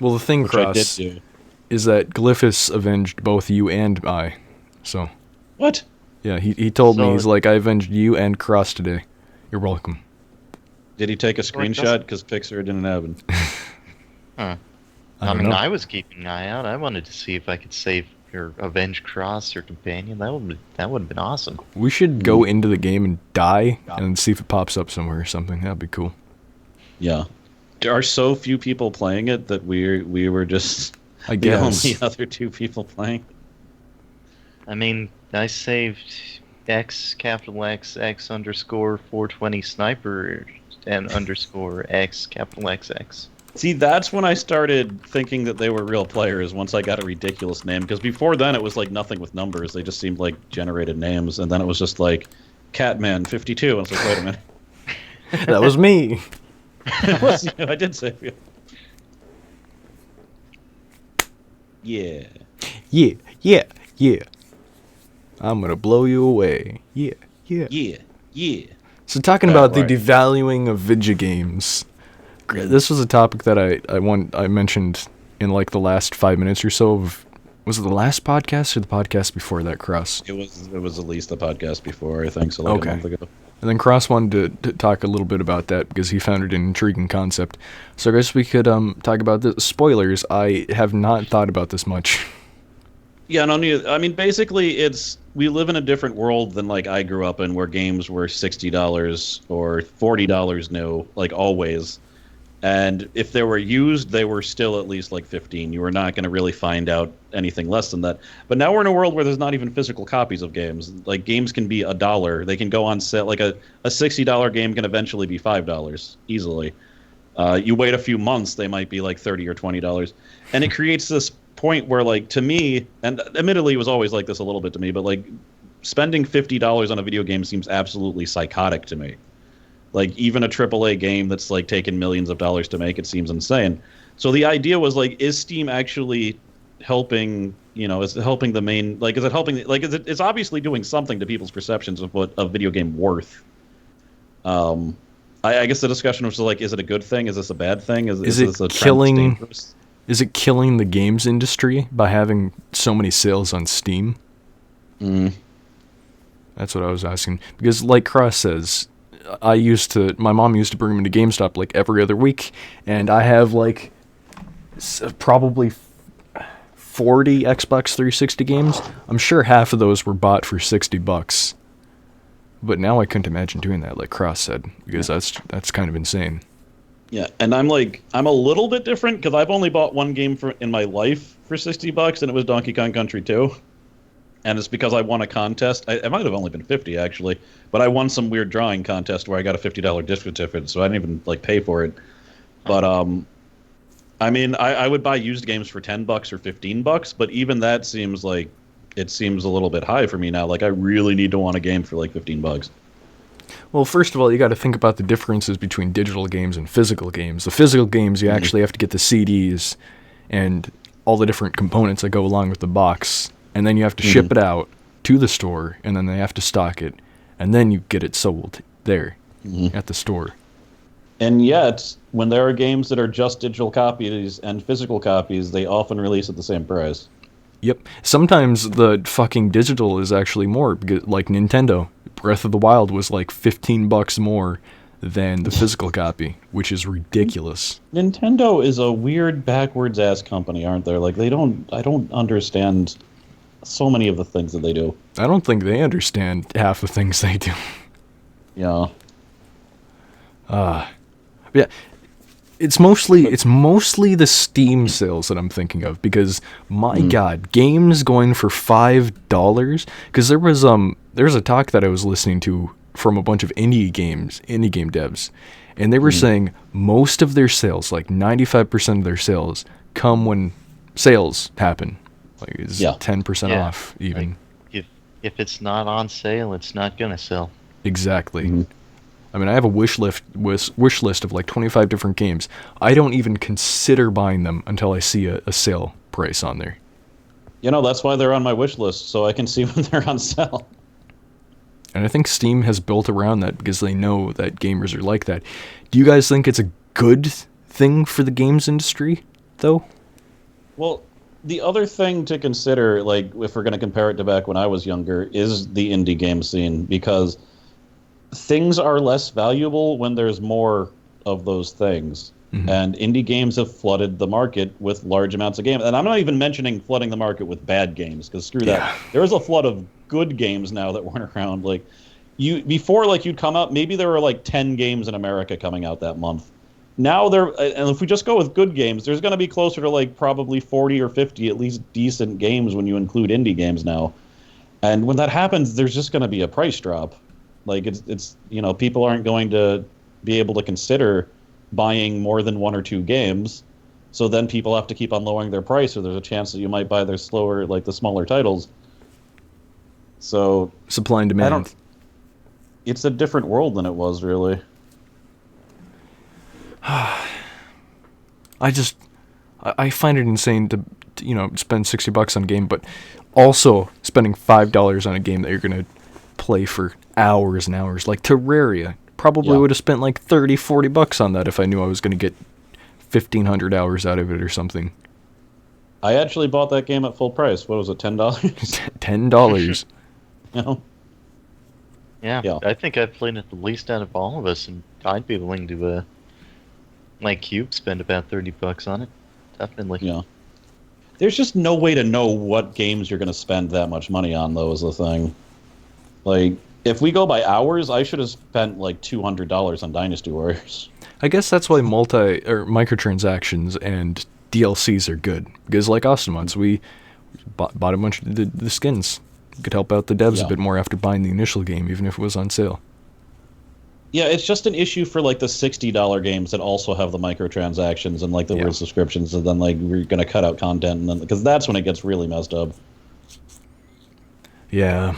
Well, the thing, Which I did Cross, do. is that Glyphis avenged both you and I. So, What? yeah, he told me, So- he's like, I avenged you and Cross today. You're welcome. Did he take a So it screenshot? doesn't- Because Pixar didn't have it. Huh. I I don't mean, know. I was keeping an eye out. I wanted to see if I could save or avenge Cross or Companion. That would have been awesome. We should go into the game and die and see if it pops up somewhere or something. That'd be cool. Yeah. There are so few people playing it that we were just I the guess. only other two people playing. I mean, I saved X underscore 420 sniper and underscore X capital XX. See, that's when I started thinking that they were real players once I got a ridiculous name. Because before then, it was like nothing with numbers. They just seemed like generated names. And then it was just like Catman52. And I was like, wait a minute. That was me. It was you. I did save you. Yeah. Yeah, yeah, yeah. I'm gonna blow you away. Yeah, yeah. Yeah. Yeah. So talking about right. the devaluing of video games, this was a topic that I mentioned in like the last 5 minutes or so of, was it the last podcast or the podcast before that, Cross? It was at least the podcast before, I think, so like Okay. a month ago. And then Cross wanted to talk a little bit about that because he found it an intriguing concept. So I guess we could talk about the spoilers. I have not thought about this much. Yeah, no, I mean, basically, we live in a different world than like I grew up in, where games were $60 or $40 new, like always. And if they were used, they were still at least like 15. You were not going to really find out anything less than that. But now we're in a world where there's not even physical copies of games. Like games can be $1. They can go on sale. Like a $60 game can eventually be $5 easily. You wait a few months, they might be like $30 or $20, and it creates this point where, like, to me, and admittedly it was always like this a little bit to me, but like spending $50 on a video game seems absolutely psychotic to me. Like, even a AAA game that's like taken millions of dollars to make, it seems insane. So the idea was, like, is Steam actually helping? You know, is it helping the main? Like, is it helping? Like, it's obviously doing something to people's perceptions of what a video game worth. I guess the discussion was like, is it a good thing? Is this a bad thing? Is it this a trend that's killing? dangerous? Is it killing the games industry by having so many sales on Steam? That's what I was asking. Because like Cross says, my mom used to bring me to GameStop like every other week, and I have like probably 40 Xbox 360 games. I'm sure half of those were bought for $60. But now I couldn't imagine doing that, like Cross said, because that's kind of insane. Yeah, and I'm a little bit different because I've only bought one game in my life for $60, and it was Donkey Kong Country 2. And it's because I won a contest. It might have only been 50 actually, but I won some weird drawing contest where I got a $50 gift certificate, so I didn't even like pay for it. But I mean, I would buy used games for $10 or $15, but even that seems like a little bit high for me now. Like, I really need to want a game for like $15. Well, first of all, you got to think about the differences between digital games and physical games. The physical games, you actually have to get the CDs and all the different components that go along with the box, and then you have to ship it out to the store, and then they have to stock it, and then you get it sold there at the store. And yet, when there are games that are just digital copies and physical copies, they often release at the same price. Yep. Sometimes the fucking digital is actually more, because, like Nintendo. Breath of the Wild was like $15 more than the physical copy, which is ridiculous. Nintendo is a weird backwards ass company, aren't they? Like, I don't understand so many of the things that they do. I don't think they understand half the things they do. Yeah. Yeah. It's mostly the Steam sales that I'm thinking of, because my God, games going for $5, because there was a talk that I was listening to from a bunch of indie game devs, And they were saying most of their sales, like 95% of their sales, come when sales happen. Like it's 10% off even. Like if it's not on sale, it's not gonna sell. Exactly. I mean, I have a wish list of like 25 different games. I don't even consider buying them until I see a sale price on there. That's why they're on my wish list, so I can see when they're on sale. And I think Steam has built around that because they know that gamers are like that. Do you guys think it's a good thing for the games industry, though? Well, the other thing to consider, like, if we're going to compare it to back when I was younger, is the indie game scene, because things are less valuable when there's more of those things. And indie games have flooded the market with large amounts of games. And I'm not even mentioning flooding the market with bad games, because screw that. There is a flood of good games now that weren't around. Like, before, like, you'd come out, maybe there were like 10 games in America coming out that month. Now and if we just go with good games, there's going to be closer to like probably 40 or 50 at least decent games when you include indie games now. And when that happens, there's just going to be a price drop. Like, it's people aren't going to be able to consider buying more than one or two games, so then people have to keep on lowering their price, or there's a chance that you might buy their slower, like the smaller titles. So supply and demand. It's a different world than it was, really. I find it insane to spend $60 on a game, but also spending $5 on a game that you're gonna play for hours and hours, like Terraria. Probably would have spent like $30-$40 on that if I knew I was going to get 1,500 hours out of it or something. I actually bought that game at full price. What was it, $10? $10. Yeah, I think I've played it the least out of all of us, and I'd be willing to, like Cube, spend about $30 on it. Definitely. Yeah. There's just no way to know what games you're going to spend that much money on, though, is the thing. Like, if we go by hours, I should have spent like $200 on Dynasty Warriors. I guess that's why microtransactions and DLCs are good. Because like Austin once, we bought a bunch of the skins. Could help out the devs a bit more after buying the initial game, even if it was on sale. Yeah, it's just an issue for like the $60 games that also have the microtransactions and like the weird subscriptions, and then like we're gonna cut out content, and then because that's when it gets really messed up. Yeah.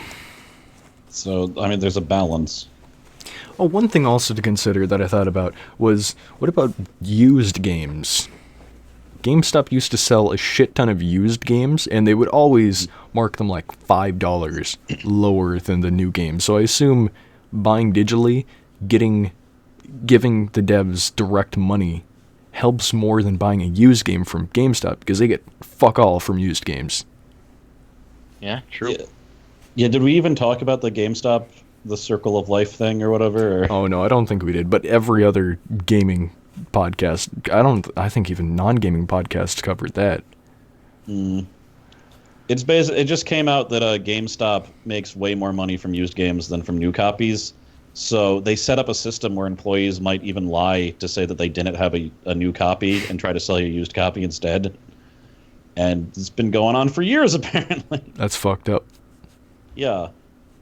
So, I mean, there's a balance. Oh, one thing also to consider that I thought about was, what about used games? GameStop used to sell a shit ton of used games, and they would always mark them like $5 lower than the new game. So I assume buying digitally, giving the devs direct money helps more than buying a used game from GameStop, because they get fuck all from used games. Yeah, true. Yeah, did we even talk about the GameStop, the Circle of Life thing or whatever? Or? Oh, no, I don't think we did. But every other gaming podcast, I think even non-gaming podcasts covered that. It's basically, it just came out that GameStop makes way more money from used games than from new copies. So they set up a system where employees might even lie to say that they didn't have a new copy and try to sell you a used copy instead. And it's been going on for years, apparently. That's fucked up. Yeah,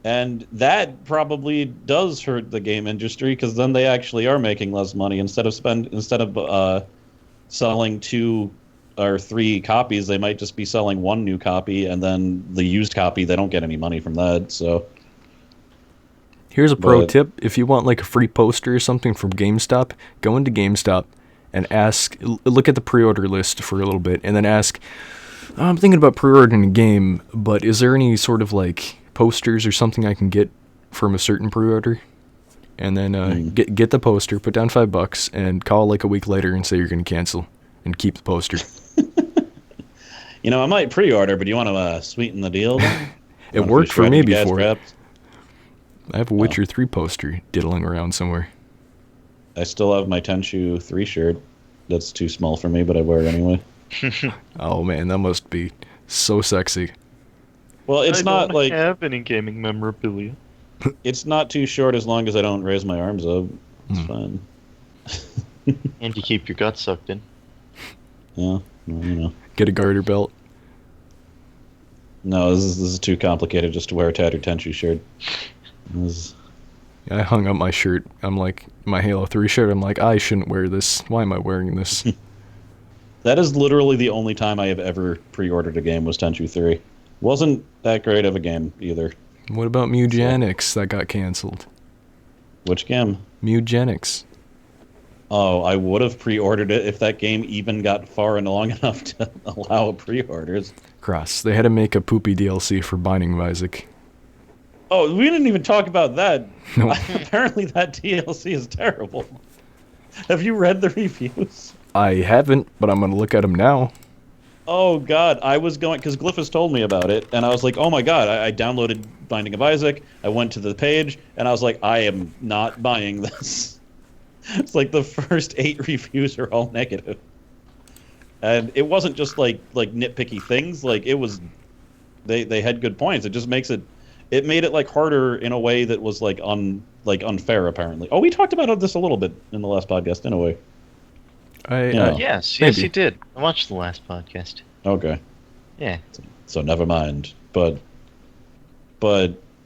and that probably does hurt the game industry, because then they actually are making less money. Instead of selling 2 or 3 copies, they might just be selling 1 new copy, and then the used copy, they don't get any money from that. So here's a pro tip: if you want like a free poster or something from GameStop, go into GameStop and look at the pre-order list for a little bit, and then ask, I'm thinking about pre-ordering a game, but is there any sort of like posters or something I can get from a certain pre-order? And then get the poster, put down $5, and call like a week later and say you're going to cancel and keep the poster. I might pre-order, but do you want to sweeten the deal? It worked for me before. I have a Witcher 3 poster diddling around somewhere. I still have my Tenchu 3 shirt. That's too small for me, but I wear it anyway. Oh man, that must be so sexy. Well, it's not don't like have any gaming memorabilia. It's not too short as long as I don't raise my arms up. It's fine. And you keep your guts sucked in. Yeah, well, Get a garter belt. No, this is too complicated just to wear a tattered Tenchu shirt. I hung up my shirt. I'm like, my Halo 3 shirt. I'm like, I shouldn't wear this. Why am I wearing this? That is literally the only time I have ever pre-ordered a game was Tenchu 3. Wasn't that great of a game either. What about Mugenics that got canceled? Which game? Mugenics. Oh, I would have pre-ordered it if that game even got far and long enough to allow pre-orders. Cross. They had to make a poopy DLC for Binding of Isaac. Oh, we didn't even talk about that. No. Apparently that DLC is terrible. Have you read the reviews? I haven't, but I'm going to look at them now. Oh, God. I was going... Because Glyphus told me about it, and I was like, oh, my God. I downloaded Binding of Isaac. I went to the page, and I was like, I am not buying this. It's like the first 8 reviews are all negative. And it wasn't just, like nitpicky things. Like, it was... They had good points. It just makes it... It made it, like, harder in a way that was, like, unfair, apparently. Oh, we talked about this a little bit in the last podcast, in a way. Yes, you did. I watched the last podcast. Okay. Yeah. So never mind. But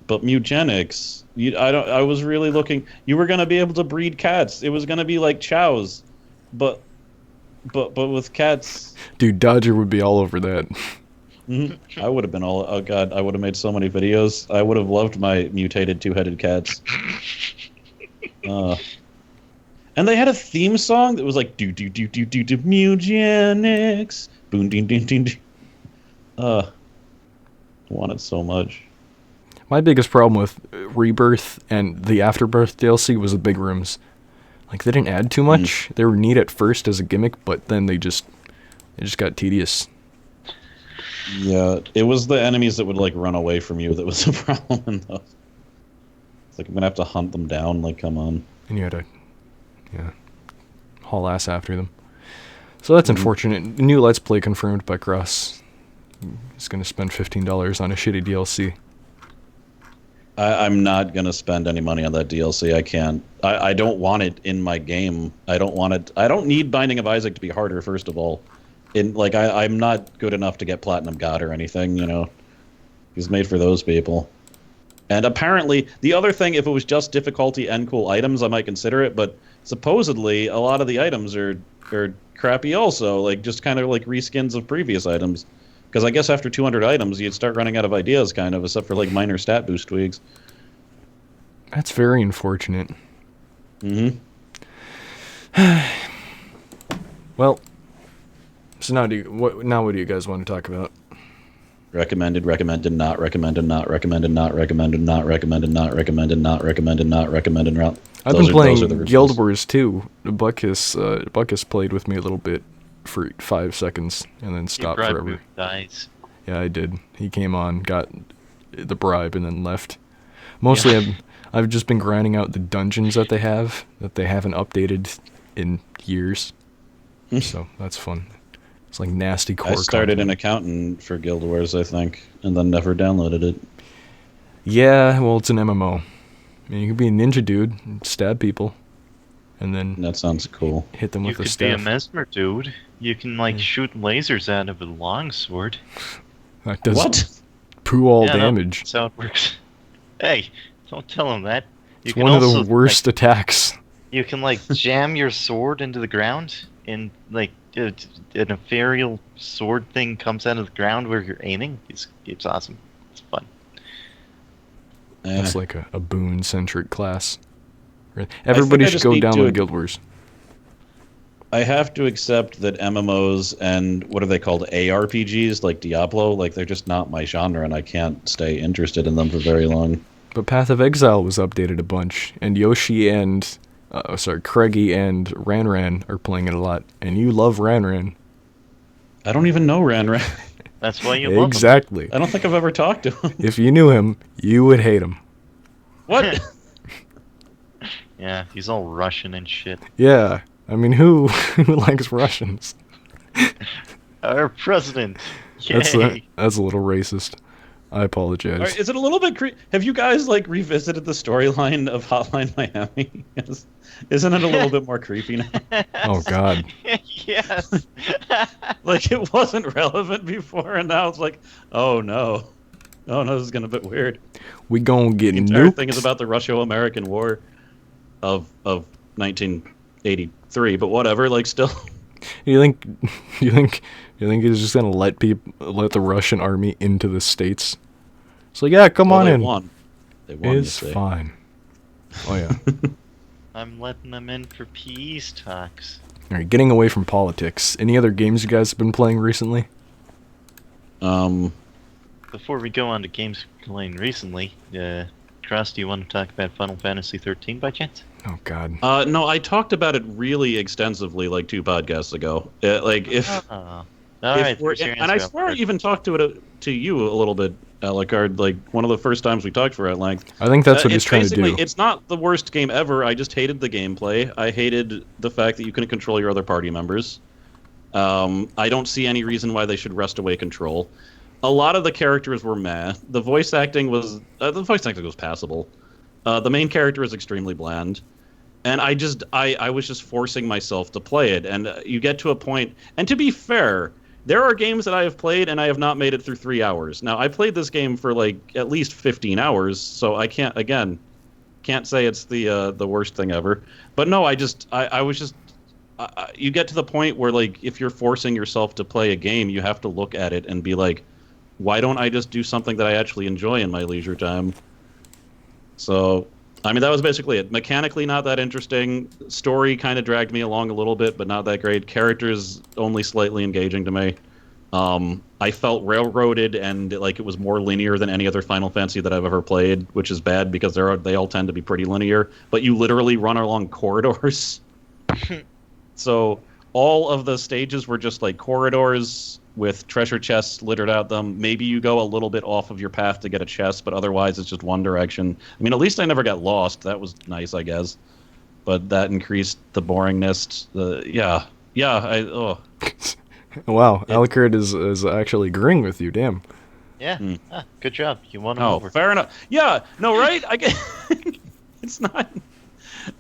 Mugenics, I was really looking... You were going to be able to breed cats. It was going to be like chows. But with cats... Dude, Dodger would be all over that. I would have been all... Oh, God, I would have made so many videos. I would have loved my mutated two-headed cats. And they had a theme song that was like... Do-do-do-do-do-do, Mugenics. Boom, ding, ding, ding, ding. I want it so much. My biggest problem with Rebirth and the Afterbirth DLC was the big rooms. Like, they didn't add too much. They were neat at first as a gimmick, but then they just got tedious. Yeah, it was the enemies that would, like, run away from you that was the problem in those. It's like, I'm gonna have to hunt them down, like, come on. And you had to, haul ass after them. So that's unfortunate. New Let's Play confirmed by Cross. He's gonna spend $15 on a shitty DLC. I'm not gonna spend any money on that DLC. I can't. I don't want it in my game. I don't want it. I don't need Binding of Isaac to be harder, first of all. I'm not good enough to get Platinum God or anything, you know. He's made for those people. And apparently, the other thing, if it was just difficulty and cool items, I might consider it, but supposedly, a lot of the items are crappy also, like, just kind of like reskins of previous items. Because I guess after 200 items, you'd start running out of ideas, kind of, except for, like, minor stat boost tweaks. That's very unfortunate. Mm-hmm. Well... So now what do you guys want to talk about? Recommended, recommended, not recommended, not recommended, not recommended, not recommended, not recommended, not recommended, not recommended. I've been playing Guild Wars 2. Buttkiss played with me a little bit for 5 seconds and then stopped forever. Dies. Yeah, I did. He came on, got the bribe, and then left. Mostly, I've just been grinding out the dungeons that they haven't updated in years. So that's fun. It's like nasty core. I started an accountant for Guild Wars, I think, and then never downloaded it. Yeah, well, it's an MMO. I mean, you can be a ninja dude and stab people, and then that sounds cool. Hit them with a staff. You could be a mesmer dude. You can shoot lasers out of a longsword. That does poo all damage. That's how it works. Hey, don't tell him that. It's one of the worst attacks. You can jam your sword into the ground, and an ethereal sword thing comes out of the ground where you're aiming. It's awesome. It's fun. That's like a boon-centric class. Everybody should go download Guild Wars. I have to accept that MMOs and what are they called, ARPGs, like Diablo, they're just not my genre, and I can't stay interested in them for very long. But Path of Exile was updated a bunch, and Yoshi and... Craigie and Ranran are playing it a lot, and you love Ranran. I don't even know Ranran. That's why you love him. Exactly. I don't think I've ever talked to him. If you knew him, you would hate him. What? Yeah, he's all Russian and shit. Yeah, I mean, who likes Russians? Our president. Yay. That's a little racist. I apologize. Right, is it a little bit have you guys revisited the storyline of Hotline Miami? Isn't it a little bit more creepy now? Oh God. Yes. It wasn't relevant before, and now it's oh no. Oh no, this is getting a bit weird. We gonna get The entire nuked. thing is about the Russo-American War of 1983, but whatever. Like, still, You think you think you think he's just gonna let the Russian army into the states? It's like, yeah, come well, on they in. won. They won. It's you see. fine. Oh yeah. I'm letting them in for peace talks. All right, getting away from politics. Any other games you guys have been playing recently? Before we go on to games playing recently, Cross, do you want to talk about Final Fantasy 13 by chance? Oh God. No, I talked about it really extensively like 2 podcasts ago. Like if, All if right, we're, there's your and I answer. swear I even talked to you a little bit, Alucard, like one of the first times we talked for at length. I think that's what he's It's trying to basically, do. It's not the worst game ever. I just hated the gameplay. I hated the fact that you couldn't control your other party members. I don't see any reason why they should wrest away control. A lot of the characters were meh. The voice acting was passable. The main character is extremely bland. And I was just forcing myself to play it. And you get to a point, and to be fair, there are games that I have played and I have not made it through 3 hours. Now, I played this game for like at least 15 hours, so I can't say it's the worst thing ever. But no, you get to the point where, like, if you're forcing yourself to play a game, you have to look at it and be like, why don't I just do something that I actually enjoy in my leisure time? So, I mean, that was basically it. Mechanically, not that interesting. Story kind of dragged me along a little bit, but not that great. Characters only slightly engaging to me. I felt railroaded, and like it was more linear than any other Final Fantasy that I've ever played, which is bad because they all tend to be pretty linear. But you literally run along corridors. So all of the stages were just like corridors with treasure chests littered out them. Maybe you go a little bit off of your path to get a chest, but otherwise it's just one direction. I mean, at least I never got lost. That was nice, I guess. But that increased the boringness. Wow, Alucard is actually agreeing with you. Damn. Yeah, good job. You won him Oh, over. fair enough. Yeah, no, right? I get it's not.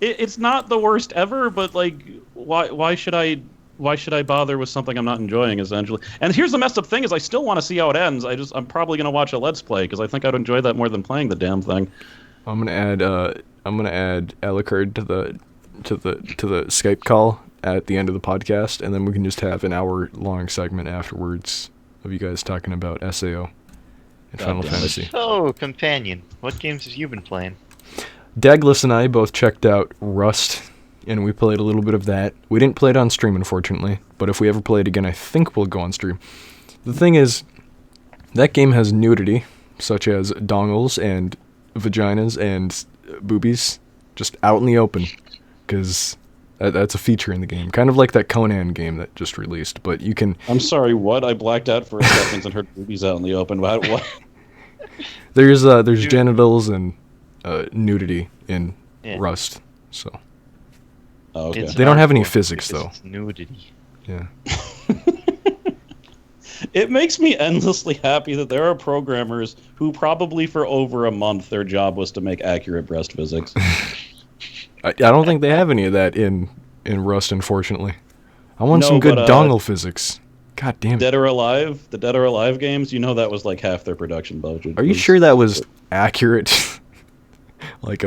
It's not the worst ever, but like, why should I bother with something I'm not enjoying, essentially? And here's the messed up thing: is I still want to see how it ends. I'm probably gonna watch a Let's Play because I think I'd enjoy that more than playing the damn thing. I'm gonna add Alucard to the Skype call at the end of the podcast, and then we can just have an hour-long segment afterwards of you guys talking about SAO and Final Fantasy. So, companion, what games have you been playing? Douglas and I both checked out Rust, and we played a little bit of that. We didn't play it on stream, unfortunately, but if we ever play it again, I think we'll go on stream. The thing is, that game has nudity, such as dongles and vaginas and boobies, just out in the open, because that's a feature in the game. Kind of like that Conan game that just released, but you can... I'm sorry, what? I blacked out for a second and heard boobies out in the open. What? There's genitals and nudity in Rust, so... Oh, okay. They don't have any physics, though. It's nudity. Yeah. It makes me endlessly happy that there are programmers who probably for over a month their job was to make accurate breast physics. I don't think they have any of that in Rust, unfortunately. I want some good dongle physics. God damn it. The Dead or Alive games, you know that was like half their production budget. Are you sure that was accurate? Like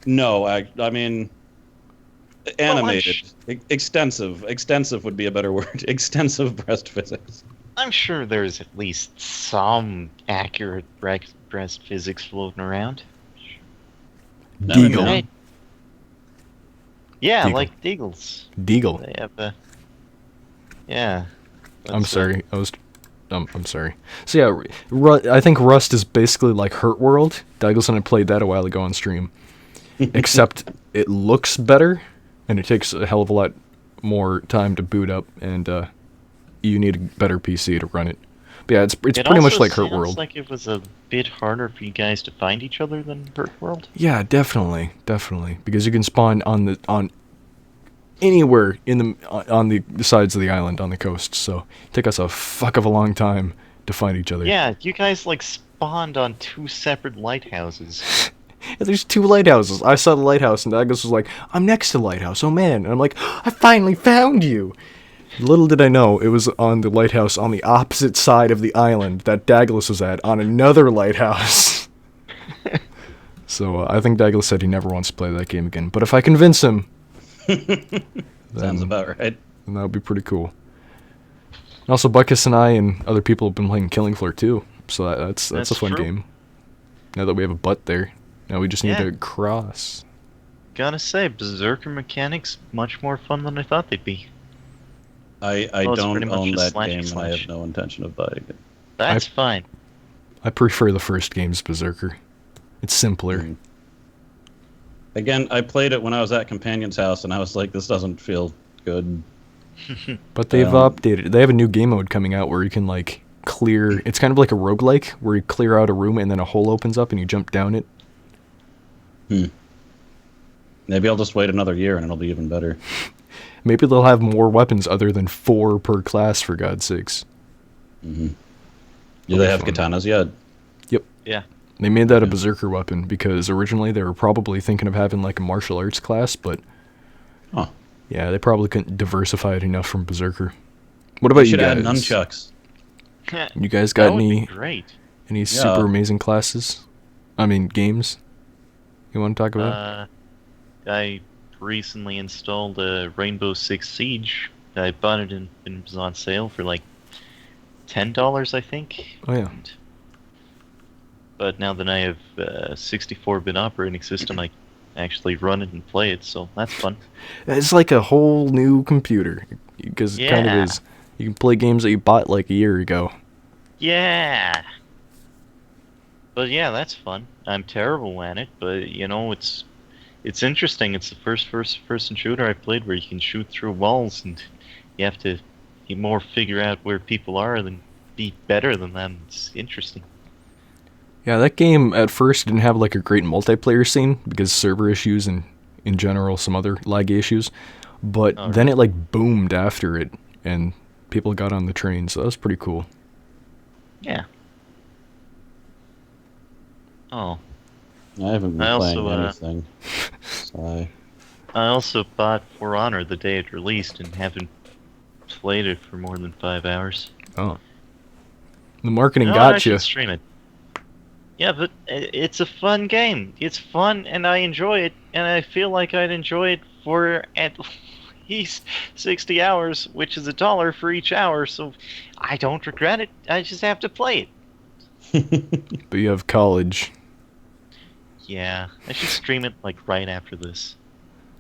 no, I mean animated. Extensive would be a better word. Extensive breast physics. I'm sure there's at least some accurate breast physics floating around. Deagle. Right? Yeah, Deagle. like Deagles. Deagle. They have yeah. I'm sorry. I'm sorry. So yeah, I think Rust is basically like Hurt World. Douglas and I played that a while ago on stream. Except it looks better, and it takes a hell of a lot more time to boot up, and you need a better PC to run it. But yeah, it's pretty much like Hurt World. It sounds like it was a bit harder for you guys to find each other than Hurt World. Yeah, definitely, because you can spawn on anywhere on the sides of the island on the coast. So it took us a fuck of a long time to find each other. Yeah, you guys like spawned on 2 separate lighthouses. Yeah, there's 2 lighthouses. I saw the lighthouse, and Douglas was like, "I'm next to the lighthouse. Oh man!" And I'm like, "I finally found you." Little did I know, it was on the lighthouse on the opposite side of the island that Douglas was at, on another lighthouse. So I think Douglas said he never wants to play that game again. But if I convince him, Sounds about right. then that would be pretty cool. Also, Buttkiss and I and other people have been playing Killing Floor too, so that's a fun true. game. Now that we have a butt there, now we just need to cross. Gotta say, Berserker mechanics much more fun than I thought they'd be. I Well, it's don't pretty much own just that game, slashy and I slash. have no intention of buying it. That's fine. I prefer the first game's Berserker. It's simpler. Mm. Again, I played it when I was at Companion's house, and I was like, this doesn't feel good. But they've updated it. They have a new game mode coming out where you can, like, clear... It's kind of like a roguelike, where you clear out a room and then a hole opens up and you jump down it. Maybe I'll just wait another year and it'll be even better. Maybe they'll have more weapons other than 4 per class, for God's sakes. Do they have katanas yet? Yep. Yeah. They made that a Berserker weapon, because originally they were probably thinking of having, like, a martial arts class, but... Huh. Yeah, they probably couldn't diversify it enough from Berserker. What about you should guys? add nunchucks. You guys got That would be any great. super amazing classes? I mean, games? You want to talk about? I recently installed Rainbow Six Siege. I bought it and it was on sale for like $10, I think. Oh yeah. But now that I have a 64-bit operating system, I actually run it and play it, so that's fun. It's like a whole new computer, because it kind of is. You can play games that you bought like a year ago. Yeah. But yeah, that's fun. I'm terrible at it, but you know, it's interesting. It's the first person shooter I played where you can shoot through walls, and you have to more figure out where people are than be better than them. It's interesting. Yeah, that game at first didn't have like a great multiplayer scene because server issues and in general some other lag issues, but then it like boomed after it and people got on the train, so that was pretty cool. Yeah. Oh. I haven't been playing anything. I also bought For Honor the day it released and haven't played it for more than 5 hours. Oh. The marketing I got you. should stream it. Yeah, but it's a fun game. It's fun, and I enjoy it, and I feel like I'd enjoy it for at least 60 hours, which is $1 for each hour, so I don't regret it. I just have to play it. But you have college. Yeah, I should stream it like right after this.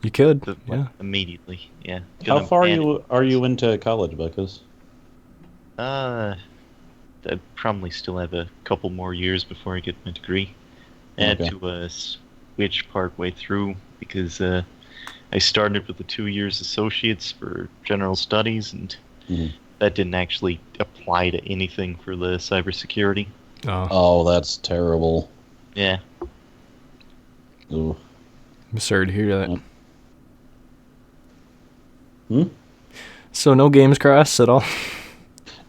You could, yeah. Immediately, yeah. How far are you into college, Buttkiss? I probably still have a couple more years before I get my degree. I had to switch partway through because I started with the 2 years associates for general studies, and that didn't actually apply to anything for the cybersecurity. Oh, that's terrible. Yeah. Ooh. I'm sorry to hear that. So no games cross at all?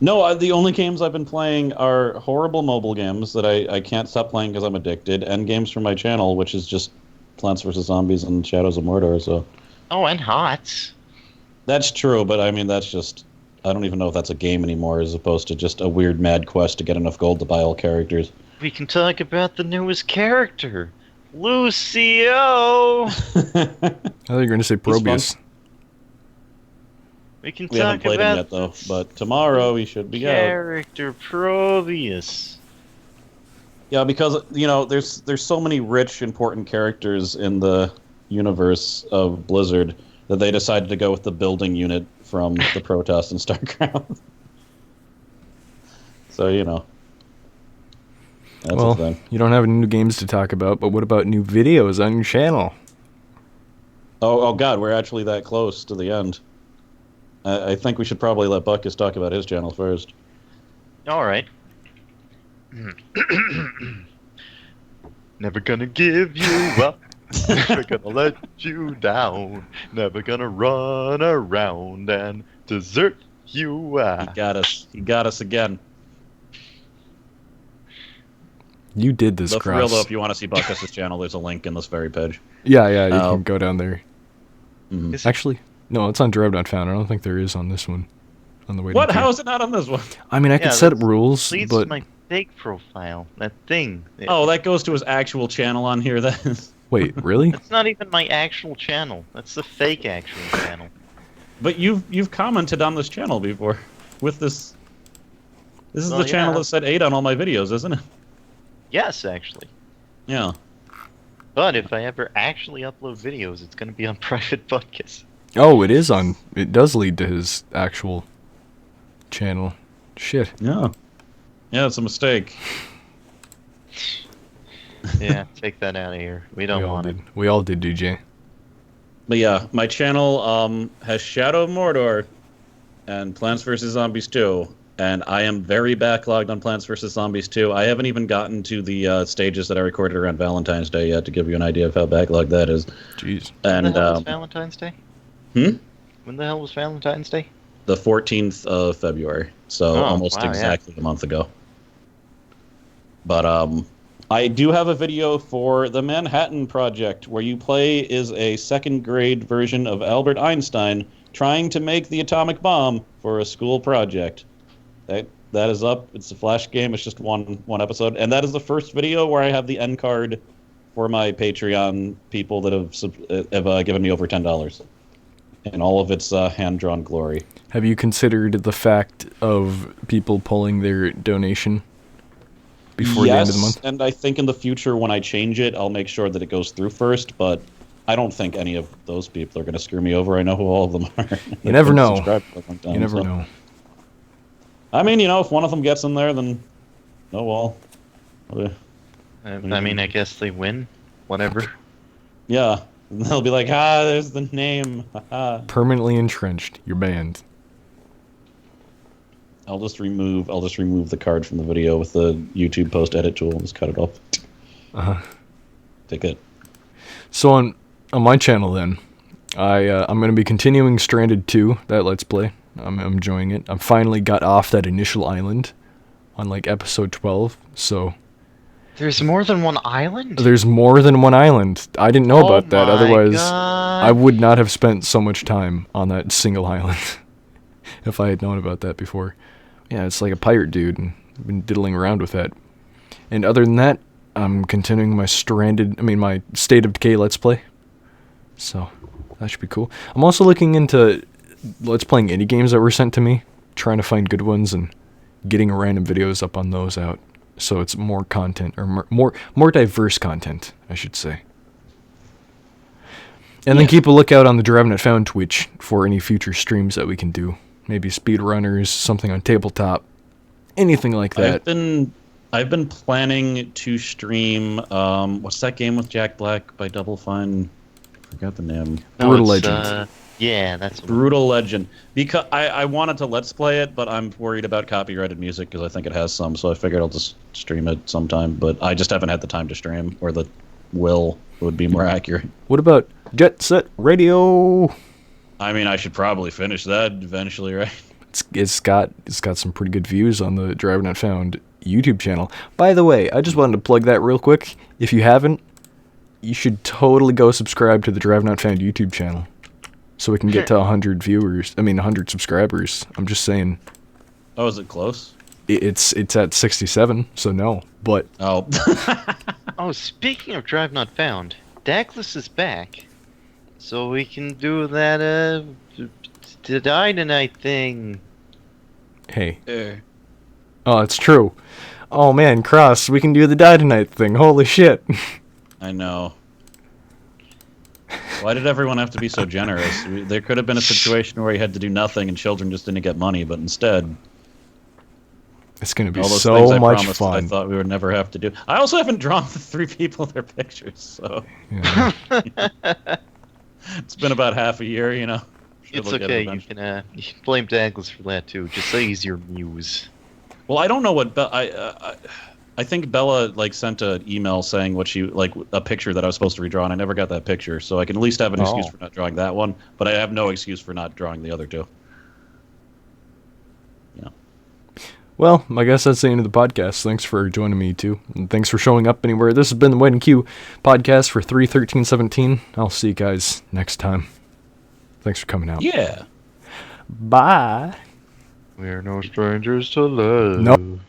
No, the only games I've been playing are horrible mobile games that I can't stop playing because I'm addicted, and games from my channel, which is just Plants vs. Zombies and Shadows of Mordor. So. Oh, and HOTS. That's true, but I mean, that's just... I don't even know if that's a game anymore, as opposed to just a weird mad quest to get enough gold to buy all characters. We can talk about the newest character, Lucio! I thought you were going to say Probius. We can We talk haven't played about him yet, though, but tomorrow he should be out. Character Probius. Yeah, because, you know, there's so many rich, important characters in the universe of Blizzard that they decided to go with the building unit from the Protoss and StarCraft. So, you know. That's well, a thing. You don't have any new games to talk about, but what about new videos on your channel? Oh God, we're actually that close to the end. I think we should probably let Buttkiss talk about his channel first. All right. Never gonna give you up. Never gonna let you down. Never gonna run around and desert you. He got us. He got us again. You did this, For real, though, if you want to see Buttkiss' channel, there's a link in this very page. Yeah, you can go down there. Mm-hmm. Actually, No, it's on Drive Not Found. I don't think there is on this one. On the way. What? How is it not on this one? I mean, I could set up rules, leads but to my fake profile. That thing. Oh, that goes to his actual channel on here. Then. Wait, really? That's not even my actual channel. That's the fake actual channel. But you've commented on this channel before, with this. This is the channel that said 8 on all my videos, isn't it? Yes, actually. Yeah. But if I ever actually upload videos, it's going to be on private Buttkiss. Oh, it is on. It does lead to his actual channel. Shit. Yeah. Yeah, it's a mistake. Yeah, take that out of here. We don't want it. We all did, DJ. But yeah, my channel has Shadow of Mordor and Plants vs. Zombies 2. And I am very backlogged on Plants vs. Zombies 2. I haven't even gotten to the stages that I recorded around Valentine's Day yet, to give you an idea of how backlogged that is. Jeez. When the hell was Valentine's Day? Hmm? When the hell was Valentine's Day? The 14th of February. So almost exactly a month ago. But I do have a video for the Manhattan Project, where you play is a second grade version of Albert Einstein trying to make the atomic bomb for a school project. That is up. It's a Flash game. It's just one episode, and that is the first video where I have the end card for my Patreon people that have given me over $10, and all of its hand-drawn glory. Have you considered the fact of people pulling their donation before the end of the month? Yes, and I think in the future when I change it, I'll make sure that it goes through first, but I don't think any of those people are going to screw me over. I know who all of them are. You never know. You never know. I mean, if one of them gets in there, then oh well. I mean, I guess they win. Whatever. Yeah. And they'll be like, there's the name. Permanently entrenched. You're banned. I'll just remove the card from the video with the YouTube post edit tool and just cut it off. Take it. So on my channel then, I'm going to be continuing Stranded 2, that Let's Play. I'm enjoying it. I finally got off that initial island on like episode 12, so... There's more than one island? There's more than one island. I didn't know about that, otherwise God. I would not have spent so much time on that single island if I had known about that before. Yeah, it's like a pirate dude, and I've been diddling around with that. And other than that, I'm continuing my my State of Decay Let's Play. So, that should be cool. I'm also looking into Let's Playing indie games that were sent to me, trying to find good ones and getting random videos up on those out. So it's more content, or more diverse content, I should say. And then keep a lookout on the Drive Not Found Twitch for any future streams that we can do. Maybe speedrunners, something on tabletop, anything like that. I've been planning to stream. What's that game with Jack Black by Double Fine? I forgot the name. Brutal Legend. Yeah, that's Brutal Legend. Because I wanted to Let's Play it, but I'm worried about copyrighted music because I think it has some. So I figured I'll just stream it sometime. But I just haven't had the time to stream, or the will would be more accurate. What about Jet Set Radio? I mean, I should probably finish that eventually, right? It's got some pretty good views on the Drive Not Found YouTube channel. By the way, I just wanted to plug that real quick. If you haven't, you should totally go subscribe to the Drive Not Found YouTube channel, so we can get to 100 subscribers. I'm just saying. Oh, is it close? It's at 67, so no. But oh. Oh, speaking of Drive Not Found, Daclus is back, so we can do that to die tonight thing. Hey. Oh, it's true. Oh man, Cross, we can do the die tonight thing. Holy shit. I know. Why did everyone have to be so generous? There could have been a situation where he had to do nothing and children just didn't get money, but instead... It's going to be all those so things I much promised fun. I thought we would never have to do. I also haven't drawn the 3 people their pictures, so... Yeah. It's been about half a year, It's okay, you can blame Daclus for that too. Just say he's your muse. Well, I don't know what... I think Bella sent an email saying what she a picture that I was supposed to redraw, and I never got that picture. So I can at least have an excuse for not drawing that one, but I have no excuse for not drawing the other 2. Yeah. Well, I guess that's the end of the podcast. Thanks for joining me too, and thanks for showing up anywhere. This has been the Wait and Queue podcast for 3/13/17. I'll see you guys next time. Thanks for coming out. Yeah. Bye. We're no strangers to love. Nope.